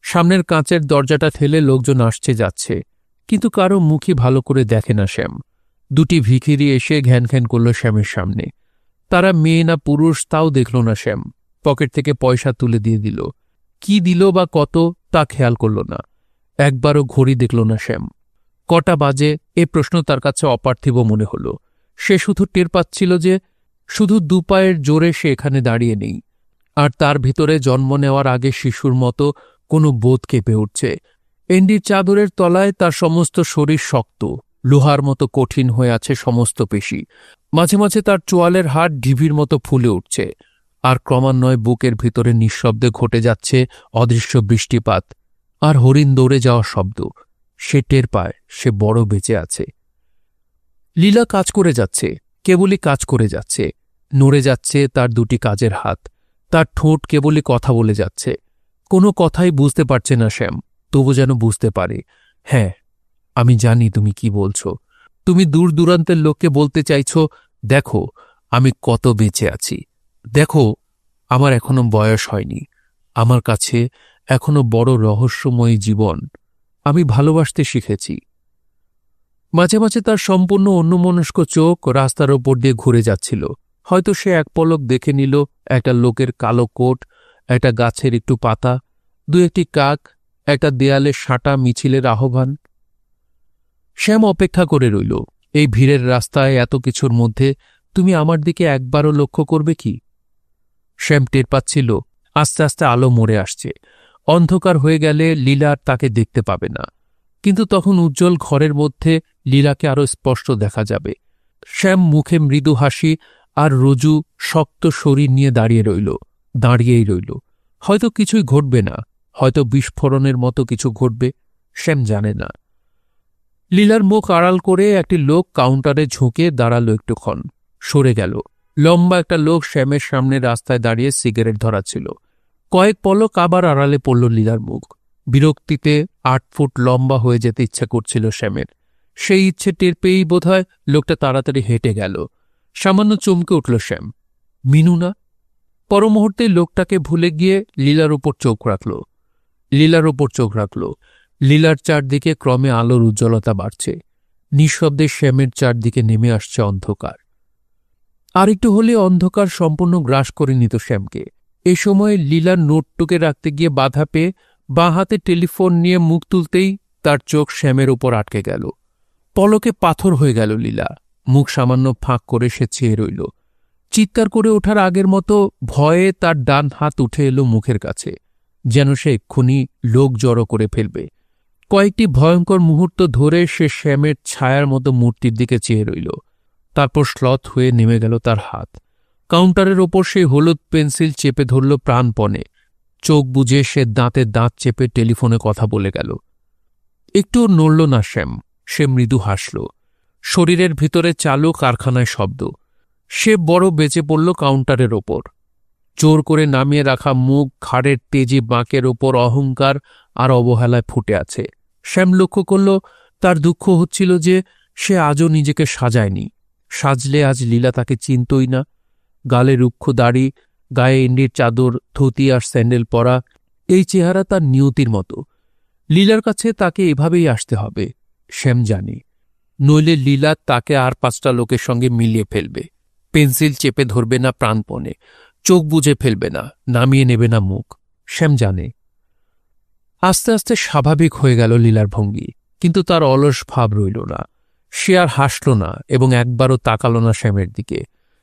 সামনের কাঁচের দরজাটা ঠেলে লোকজন আসছে যাচ্ছে, কিন্তু কারো মুখই ভালো করে দেখে না শ্যাম। দুটি ভিখিরি এসে ঘ্যান ঘ্যান করল শ্যামের সামনে। তারা মেয়ে না পুরুষ তাও দেখল না শ্যাম। পকেট থেকে পয়সা তুলে দিয়ে দিল। কি দিল বা কত তা খেয়াল করল না। একবারও ঘড়ি দেখল না শ্যাম। কটা বাজে এ প্রশ্ন তার কাছে অপার্থিব মনে হল। সে শুধু টের পাচ্ছিল যে শুধু দুপায়ের জোরে সে এখানে দাঁড়িয়ে নেই, আর তার ভিতরে জন্ম নেওয়ার আগে শিশুর মতো কোনো বোধ কেঁপে উঠছে। এন্ডির চাদরের তলায় তার সমস্ত শরীর শক্ত, লোহার মতো কঠিন হয়ে আছে সমস্ত পেশি। মাঝে মাঝে তার চোয়ালের হাড় ঢিবির মতো ফুলে উঠছে, আর ক্রমান্বয়ে বুকের ভিতরে নিঃশব্দে ঘটে যাচ্ছে অদৃশ্য বৃষ্টিপাত আর হরিণ দৌড়ে যাওয়ার শব্দ। সে টের পায় সে বড় বেঁচে আছে। লীলা কাজ করে যাচ্ছে, কেবলই কাজ করে যাচ্ছে। নড়ে যাচ্ছে তার দুটি কাজের হাত, তার ঠোঁট কেবলই কথা বলে যাচ্ছে। কোনো কথাই বুঝতে পারছে না শ্যাম, তবু যেন বুঝতে পারে। হ্যাঁ, আমি জানি তুমি কি বলছো। তুমি দূর দূরান্তের লোককে বলতে চাইছ, দেখো আমি কত বেঁচে আছি, দেখো আমার এখনো বয়স হয়নি, আমার কাছে এখনো বড় রহস্যময়ী জীবন, আমি ভালোবাসতে শিখেছি। মাঝে মাঝে তার সম্পূর্ণ অন্যমনস্ক চোখ রাস্তার ওপর দিয়ে ঘুরে যাচ্ছিল। হয়তো সে এক পলক দেখে নিল একটা লোকের কালো কোট, একটা গাছের একটু পাতা, দু একটি কাক, একটা দেয়ালে সাঁটা মিছিলের আহ্বান। শ্যাম অপেক্ষা করে রইল। এই ভিড়ের রাস্তায় এত কিছুর মধ্যে তুমি আমার দিকে একবারও লক্ষ্য করবে কি? শ্যাম টের পাচ্ছিল আস্তে আস্তে আলো মরে আসছে। অন্ধকার হয়ে গেলে লীলা আর তাকে দেখতে পাবে না, কিন্তু তখন উজ্জ্বল ঘরের মধ্যে লীলাকে আরও স্পষ্ট দেখা যাবে। শ্যাম মুখে মৃদু হাসি আর রজু শক্ত শরীর নিয়ে দাঁড়িয়েই রইল। হয়তো কিছুই ঘটবে না, হয়তো বিস্ফোরণের মতো কিছু ঘটবে, শ্যাম জানে না। লীলার মুখ আড়াল করে একটি লোক কাউন্টারে ঝুঁকে দাঁড়ালো, একটুক্ষণ সরে গেল। লম্বা একটা লোক শ্যামের সামনে রাস্তায় দাঁড়িয়ে সিগারেট ধরাচ্ছিল। কয়েক পলক আবার আড়ালে পড়ল লীলার মুখ। বিরক্তিতে 8 ফুট লম্বা হয়ে যেতে ইচ্ছা করছিল শ্যামের। সেই ইচ্ছে টের পেয়েই বোধহয় লোকটা তাড়াতাড়ি হেঁটে গেল। সামান্য চমকে উঠল শ্যাম। মিনু না? পরমুহূর্তে লোকটাকে ভুলে গিয়ে লীলার ওপর চোখ রাখল। লীলার চারদিকে ক্রমে আলোর উজ্জ্বলতা বাড়ছে। নিঃশব্দে শ্যামের চারদিকে নেমে আসছে অন্ধকার। আরেকটু হলে অন্ধকার সম্পূর্ণ গ্রাস করে নিত শ্যামকে। এ সময় লীলার নোটটুকে রাখতে গিয়ে বাধা পেয়ে বাঁ হাতে টেলিফোন নিয়ে মুখ তুলতেই তার চোখ শ্যামের উপর আটকে গেল। পলকে পাথর হয়ে গেল লীলা। মুখ সামান্য ফাঁক করে সে চেয়ে রইল। চিৎকার করে ওঠার আগের মতো ভয়ে তার ডান হাত উঠে এলো মুখের কাছে, যেন সে এক্ষুনি লোক জড়ো করে ফেলবে। কয়েকটি ভয়ঙ্কর মুহূর্ত ধরে সে শ্যামের ছায়ার মতো মূর্তির দিকে চেয়ে রইল। তারপর শ্লথ হয়ে নেমে গেল তার হাত। কাউন্টারের ওপর সেই হলুদ পেন্সিল চেপে ধরল প্রাণপণে। চোখ বুজে সে দাঁতে দাঁত চেপে টেলিফোনে কথা বলে গেল। একটুও নড়ল না শ্যাম। সে মৃদু হাসল। শরীরের ভিতরে চালু কারখানায় শব্দ। সে বড় বেঁচে পড়ল কাউন্টারের ওপর। জোর করে নামিয়ে রাখা মুখ ঘাড়ের তেজি বাঁকের ওপর অহংকার আর অবহেলায় ফুটে আছে। শ্যাম লক্ষ্য করল তার দুঃখ হচ্ছিল যে সে আজও নিজেকে সাজায়নি। সাজলে আজ লীলা তাকে চিনতই না। গালে রুক্ষ দাড়ি, গায়ে এন্ডির চাদর, ধুতি আর স্যান্ডেল পরা, এই চেহারা তার নিয়তির মতো। লীলার কাছে তাকে এভাবেই আসতে হবে, শ্যাম জানে। নইলে লীলা তাকে আর 5টা লোকের সঙ্গে মিলিয়ে ফেলবে। পেন্সিল চেপে ধরবে না প্রাণপণে, চোখ বুজে ফেলবে না, নামিয়ে নেবে না মুখ, শ্যাম জানে। আস্তে আস্তে স্বাভাবিক হয়ে গেল লীলার ভঙ্গি, কিন্তু তার অলস ভাব রইল না। সে আর হাসল না এবং একবারও তাকাল না শ্যামের দিকে।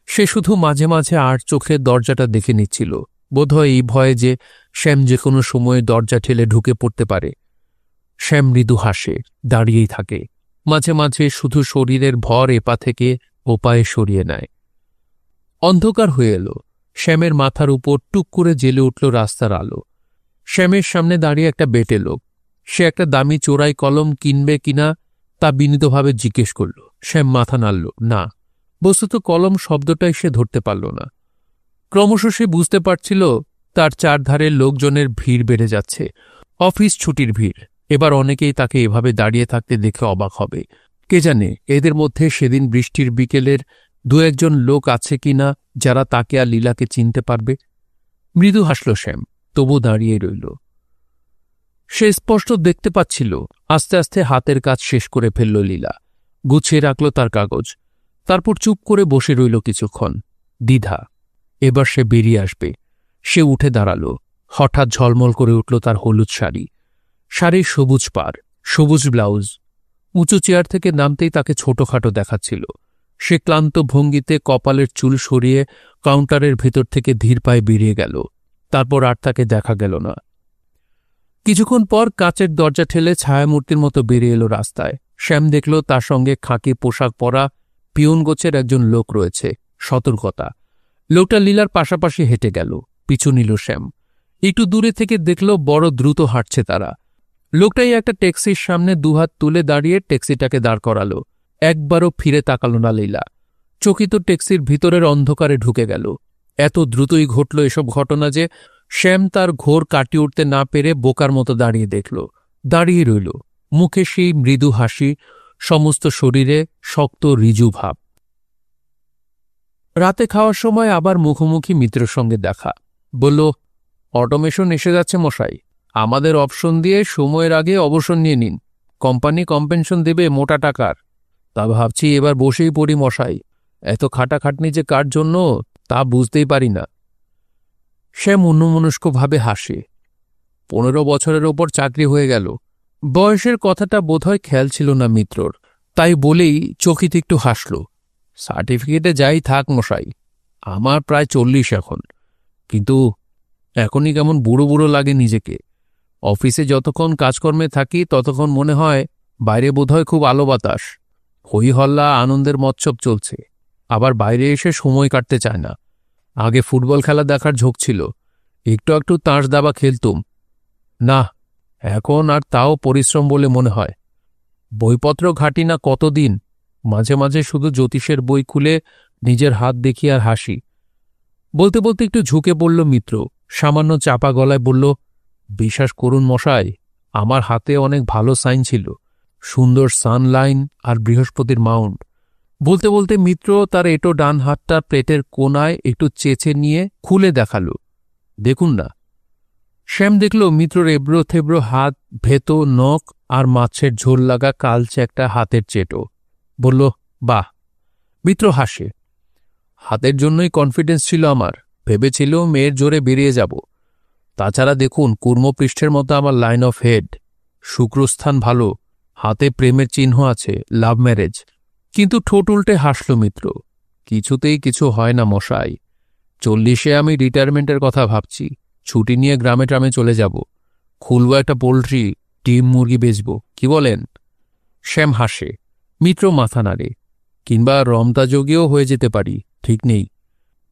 সে শুধু মাঝে মাঝে আর চোখে দরজাটা দেখে নিচ্ছিল, বোধহয় এই ভয়ে যে শ্যাম যে কোনো সময়ে দরজা ঠেলে ঢুকে পড়তে পারে। শ্যাম মৃদু হাসে, দাঁড়িয়েই থাকে। মাঝে মাঝে শুধু শরীরের ভর এপা থেকে ওপায়ে সরিয়ে নেয়। অন্ধকার হয়ে এলো। শ্যামের মাথার উপর টুক করে জ্বেলে উঠল রাস্তার আলো। শ্যামের সামনে দাঁড়িয়ে একটা বেটে লোক। সে একটা দামি চোরাই কলম কিনবে কিনা তা বিনীতভাবে জিজ্ঞেস করল। শ্যাম মাথা নাড়ল না। বস্তুত কলম শব্দটাই সে ধরতে পারল না। ক্রমশ সে বুঝতে পারছিল তার চারধারে লোকজনের ভিড় বেড়ে যাচ্ছে। অফিস ছুটির ভিড়। এবার অনেকেই তাকে এভাবে দাঁড়িয়ে থাকতে দেখে অবাক হবে। কে জানে এদের মধ্যে সেদিন বৃষ্টির বিকেলের দু একজন লোক আছে কিনা যারা তাকে আর লীলাকে চিনতে পারবে। মৃদু হাসল শ্যাম, তবু দাঁড়িয়ে রইল। সে স্পষ্ট দেখতে পাচ্ছিল আস্তে আস্তে হাতের কাজ শেষ করে ফেলল লীলা, গুছিয়ে রাখল তার কাগজ, তারপর চুপ করে বসে রইল কিছুক্ষণ। দ্বিধা, এবার সে বেরিয়ে আসবে। সে উঠে দাঁড়াল। হঠাৎ ঝলমল করে উঠল তার হলুদ শাড়ি, শাড়ির সবুজ পাড়, সবুজ ব্লাউজ। উঁচু চেয়ার থেকে নামতেই তাকে ছোটখাটো দেখাচ্ছিল। সে ক্লান্ত ভঙ্গিতে কপালের চুল সরিয়ে কাউন্টারের ভেতর থেকে ধীর পায়ে বেরিয়ে গেল। তারপর আর তাকে দেখা গেল না। কিছুক্ষণ পর কাচের দরজা ঠেলে ছায়ামূর্তির মতো বেরিয়ে এলো রাস্তায়। শ্যাম দেখল তার সঙ্গে খাকি পোশাক পরা পিয়ন গোছের একজন লোক রয়েছে। সতর্কতা, লোকটা লীলার পাশাপাশি হেঁটে গেল। পিছু নিল শ্যাম। একটু দূরে থেকে দেখল বড় দ্রুত হাঁটছে তারা। লোকটাই একটা ট্যাক্সির সামনে দুহাত তুলে দাঁড়িয়ে ট্যাক্সিটাকে দাঁড় করালো। একবারও ফিরে তাকাল না লীলা। চকিত ট্যাক্সির ভিতরের অন্ধকারে ঢুকে গেল। এত দ্রুতই ঘটল এসব ঘটনা যে শ্যাম তার ঘোর কাটিয়ে উঠতে না পেরে বোকার মতো দাঁড়িয়ে দেখল। দাঁড়িয়ে রইল, মুখে সেই মৃদু হাসি, সমস্ত শরীরে শক্ত রিজু ভাব। রাতে খাওয়ার সময় আবার মুখোমুখি মিত্রের সঙ্গে দেখা। বলল, অটোমেশন এসে যাচ্ছে মশাই, আমাদের অপশন দিয়ে সময়ের আগে অবসর নিয়ে নিন, কোম্পানি কম্পেনশন দেবে মোটা টাকার। তা ভাবছি এবার বসেই পড়ি মশাই, এত খাটাখাটনি যে কার জন্য তা বুঝতেই পারি না। সে অন্যমনস্কভাবে হাসে। 15 বছরের ওপর চাকরি হয়ে গেল। বয়সের কথাটা বোধহয় খেয়াল ছিল না মিত্রর, তাই বলেই চকিতে একটু হাসল। সার্টিফিকেটে যাই থাক মশাই, আমার প্রায় 40 এখন, কিন্তু এখনই কেমন বুড়ো বুড়ো লাগে নিজেকে। অফিসে যতক্ষণ কাজকর্মে থাকি ততক্ষণ মনে হয় বাইরে বোধহয় খুব আলো বাতাস, হই হল্লা, আনন্দের মৎসব চলছে। আবার বাইরে এসে সময় কাটতে চায় না। আগে ফুটবল খেলা দেখার ঝোঁক ছিল, একটু একটু তাঁস দাবা খেলতুম। না, এখন আর তাও পরিশ্রম বলে মনে হয়। বইপত্র ঘাঁটি না কতদিন, মাঝে মাঝে শুধু জ্যোতিষের বই খুলে নিজের হাত দেখি আর হাসি। বলতে বলতে একটু ঝুঁকে পড়ল মিত্র, সামান্য চাপা গলায় বলল, বিশ্বাস করুন মশাই, আমার হাতে অনেক ভালো সাইন ছিল, সুন্দর সানলাইন আর বৃহস্পতির মাউন্ট। বলতে বলতে মিত্র তার এটো ডান হাতটা প্লেটের কোনায় একটু চেঁচে নিয়ে খুলে দেখাল। দেখুন না। শ্যাম দেখল মিত্রর এবড়ো থেবড়ো হাত, ভেতো নখ আর মাছের ঝোল লাগা কালচে একটা হাতের চেটো। বলল, বাহ। মিত্র হাসে। হাতের জন্যই কনফিডেন্স ছিল আমার, ভেবেছিল মেয়ের জোরে বেরিয়ে যাব। তাছাড়া দেখুন কুর্মপৃষ্ঠের মতো আমার লাইন অফ হেড, শুক্রস্থান ভালো, হাতে প্রেমের চিহ্ন আছে, লাভ ম্যারেজ। কিন্তু ঠোঁট উল্টে হাসল মিত্র। কিছুতেই কিছু হয় না মশাই, 40-এ আমি রিটায়ারমেন্টের কথা ভাবছি, ছুটি নিয়ে গ্রামে ট্রামে চলে যাব, খুলব একটা পোলট্রি, ডিম মুরগি বেচব, কি বলেন? শ্যাম হাসে। মিত্র মাথা নাড়ে। কিংবা রমতাযোগীও হয়ে যেতে পারি, ঠিক নেই।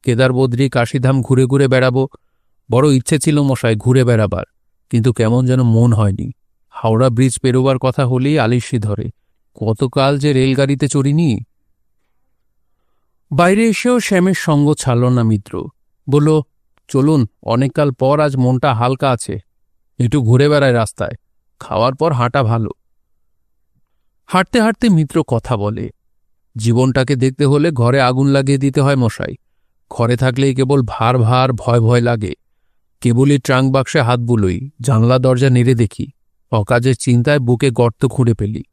কেদার বদ্রী কাশীধাম ঘুরে ঘুরে বেড়াবো, বড় ইচ্ছে ছিল মশাই ঘুরে বেড়াবার, কিন্তু কেমন যেন মন হয়নি। হাওড়া ব্রিজ পেরোবার কথা হলেই আলিশি ধরে, কতকাল যে রেলগাড়িতে চড়িনি। বাইরে এসেও শ্যামের সঙ্গ ছাড়ল না মিত্র। বলল, চলুন, অনেককাল পর আজ মনটা হালকা আছে, একটু ঘুরে বেড়ায় রাস্তায়, খাওয়ার পর হাঁটা ভালো। হাঁটতে হাঁটতে মিত্র কথা বলে, জীবনটাকে দেখতে হলে ঘরে আগুন লাগিয়ে দিতে হয় মশাই। ঘরে থাকলেই কেবল ভার ভার ভয় ভয় লাগে। কেবলই ট্রাঙ্ক বাক্সে হাত বুলোই, জানলা দরজা নেড়ে দেখি, অকাজের চিন্তায় বুকে গর্ত খুঁড়ে ফেলি।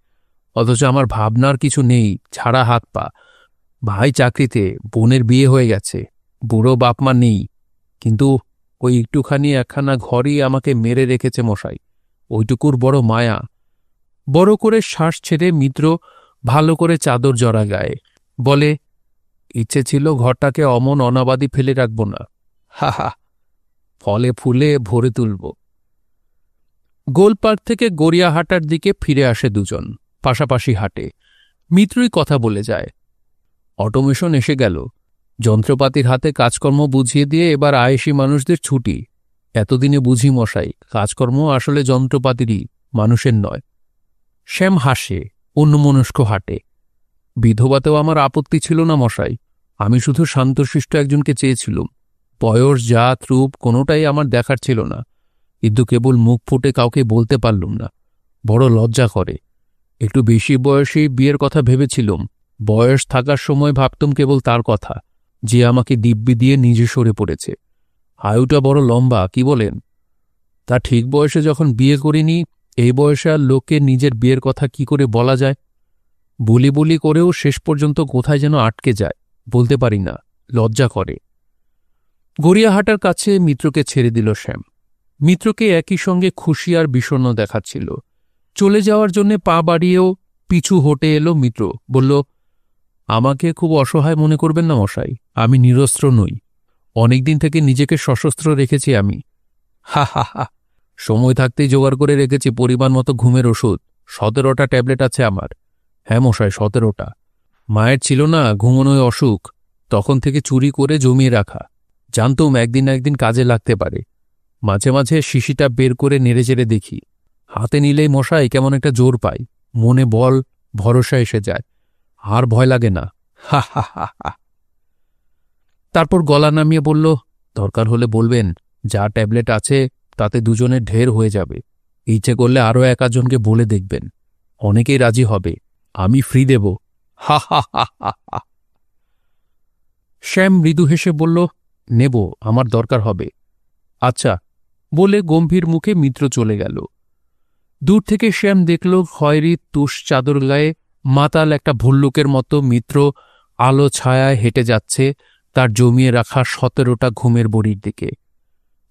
অথচ আমার ভাবনার কিছু নেই, ছাড়া হাত পা। ভাই চাকরিতে, বোনের বিয়ে হয়ে গেছে, বুড়ো বাপমা নেই, কিন্তু ওই একটুখানি একখানা ঘরই আমাকে মেরে রেখেছে মশাই, ওইটুকুর বড় মায়া। বড় করে শ্বাস ছেড়ে মিত্র ভালো করে চাদর জড়া গায়ে বলে, ইচ্ছে ছিল ঘরটাকে অমন অনাবাদি ফেলে রাখব না, হা হা, ফলে ফুলে ভরে তুলব। গোলপার্ক থেকে গড়িয়াহাটার দিকে ফিরে আসে দুজন, পাশাপাশি হাঁটে। মিত্রই কথা বলে যায়। অটোমেশন এসে গেল, যন্ত্রপাতির হাতে কাজকর্ম বুঝিয়ে দিয়ে এবার আয়েশি মানুষদের ছুটি। এতদিনে বুঝি মশাই, কাজকর্ম আসলে যন্ত্রপাতিরই, মানুষের নয়। শ্যাম হাসে, অন্যমনস্ক হাঁটে। বিধবাতেও আমার আপত্তি ছিল না মশাই, আমি শুধু শান্তশিষ্ট একজনকে চেয়েছিলুম। বয়স, জাত, রূপ কোনোটাই আমার দেখার ছিল না, কিন্তু কেবল মুখ ফুটে কাউকে বলতে পারলুম না। বড় লজ্জা করে। একটু বেশি বয়সেই বিয়ের কথা ভেবেছিলুম। বয়স থাকার সময় ভাবতুম কেবল তার কথা, যে আমাকে দিব্যি দিয়ে নিজে সরে পড়েছে। আয়ুটা বড় লম্বা, কি বলেন? তা ঠিক বয়সে যখন বিয়ে করিনি, এই বয়সে আর লোককে নিজের বিয়ের কথা কি করে বলা যায়? বলি বলি করেও শেষ পর্যন্ত কোথায় যেন আটকে যায়, বলতে পারি না, লজ্জা করে। গড়িয়াহাটার কাছে মিত্রকে ছেড়ে দিল শ্যাম। মিত্রকে একই সঙ্গে খুশি আর বিষণ্ণ দেখাচ্ছিল। চলে যাওয়ার জন্য পা বাড়িয়েও পিছু হটে এলো মিত্র, বলল, আমাকে খুব অসহায় মনে করবেন না মশাই, আমি নিরস্ত্র নই। অনেকদিন থেকে নিজেকে সশস্ত্র রেখেছি আমি। হা হা হা, সময় থাকতেই জোগাড় করে রেখেছি পরিমাণ মতো ঘুমের ওষুধ। 17টা ট্যাবলেট আছে আমার। হ্যাঁ মশাই, 17টা। মায়ের ছিল না ঘুমনোয় অসুখ, তখন থেকে চুরি করে জমিয়ে রাখা। জানতুম একদিন না একদিন কাজে লাগতে পারে। মাঝে মাঝে শিশিটা বের করে নেড়েচেড়ে দেখি। হাতে নিলেই মশাই কেমন একটা জোর পাই, মনে বল ভরসা এসে যায়, আর ভয় লাগে না। হা হা হা হা। তারপর গলা নামিয়ে বলল, দরকার হলে বলবেন, যা ট্যাবলেট আছে তাতে দুজনের ঢের হয়ে যাবে। ইচ্ছে করলে আরও 1-2জনকে বলে দেখবেন, অনেকেই রাজি হবে। আমি ফ্রি দেব। হা হা হা হা হা। শ্যাম মৃদু হেসে বলল, নেব, আমার দরকার হবে। আচ্ছা, বলে গম্ভীর মুখে মিত্র চলে গেল। দূর থেকে শ্যাম দেখল খয়েরি তুষ চাদর গায়ে মাতাল একটা ভল্লুকের মতো মিত্র আলো ছায়ায় হেঁটে যাচ্ছে তার জমিয়ে রাখা 17টা ঘুমের বড়ির দিকে।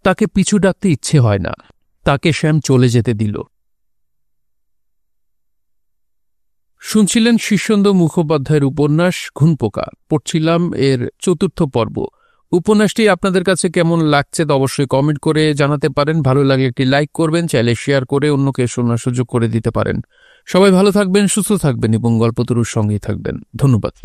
তাকে পিছু ডাকতে ইচ্ছে হয় না, তাকে শ্যাম চলে যেতে দিল। শুনছিলেন শীর্ষেন্দু মুখোপাধ্যায়ের উপন্যাস ঘুনপোকা। পড়ছিলাম এর 4র্থ পর্ব। উপন্যাসটি আপনাদের কাছে কেমন লাগছে তা অবশ্যই কমেন্ট করে জানাতে পারেন। ভালো লাগলে একটি লাইক করবেন, চাইলে শেয়ার করে অন্যকে শোনার সুযোগ করে দিতে পারেন। সবাই ভালো থাকবেন, সুস্থ থাকবেন এবং গল্পতরুর সঙ্গেই থাকবেন। ধন্যবাদ।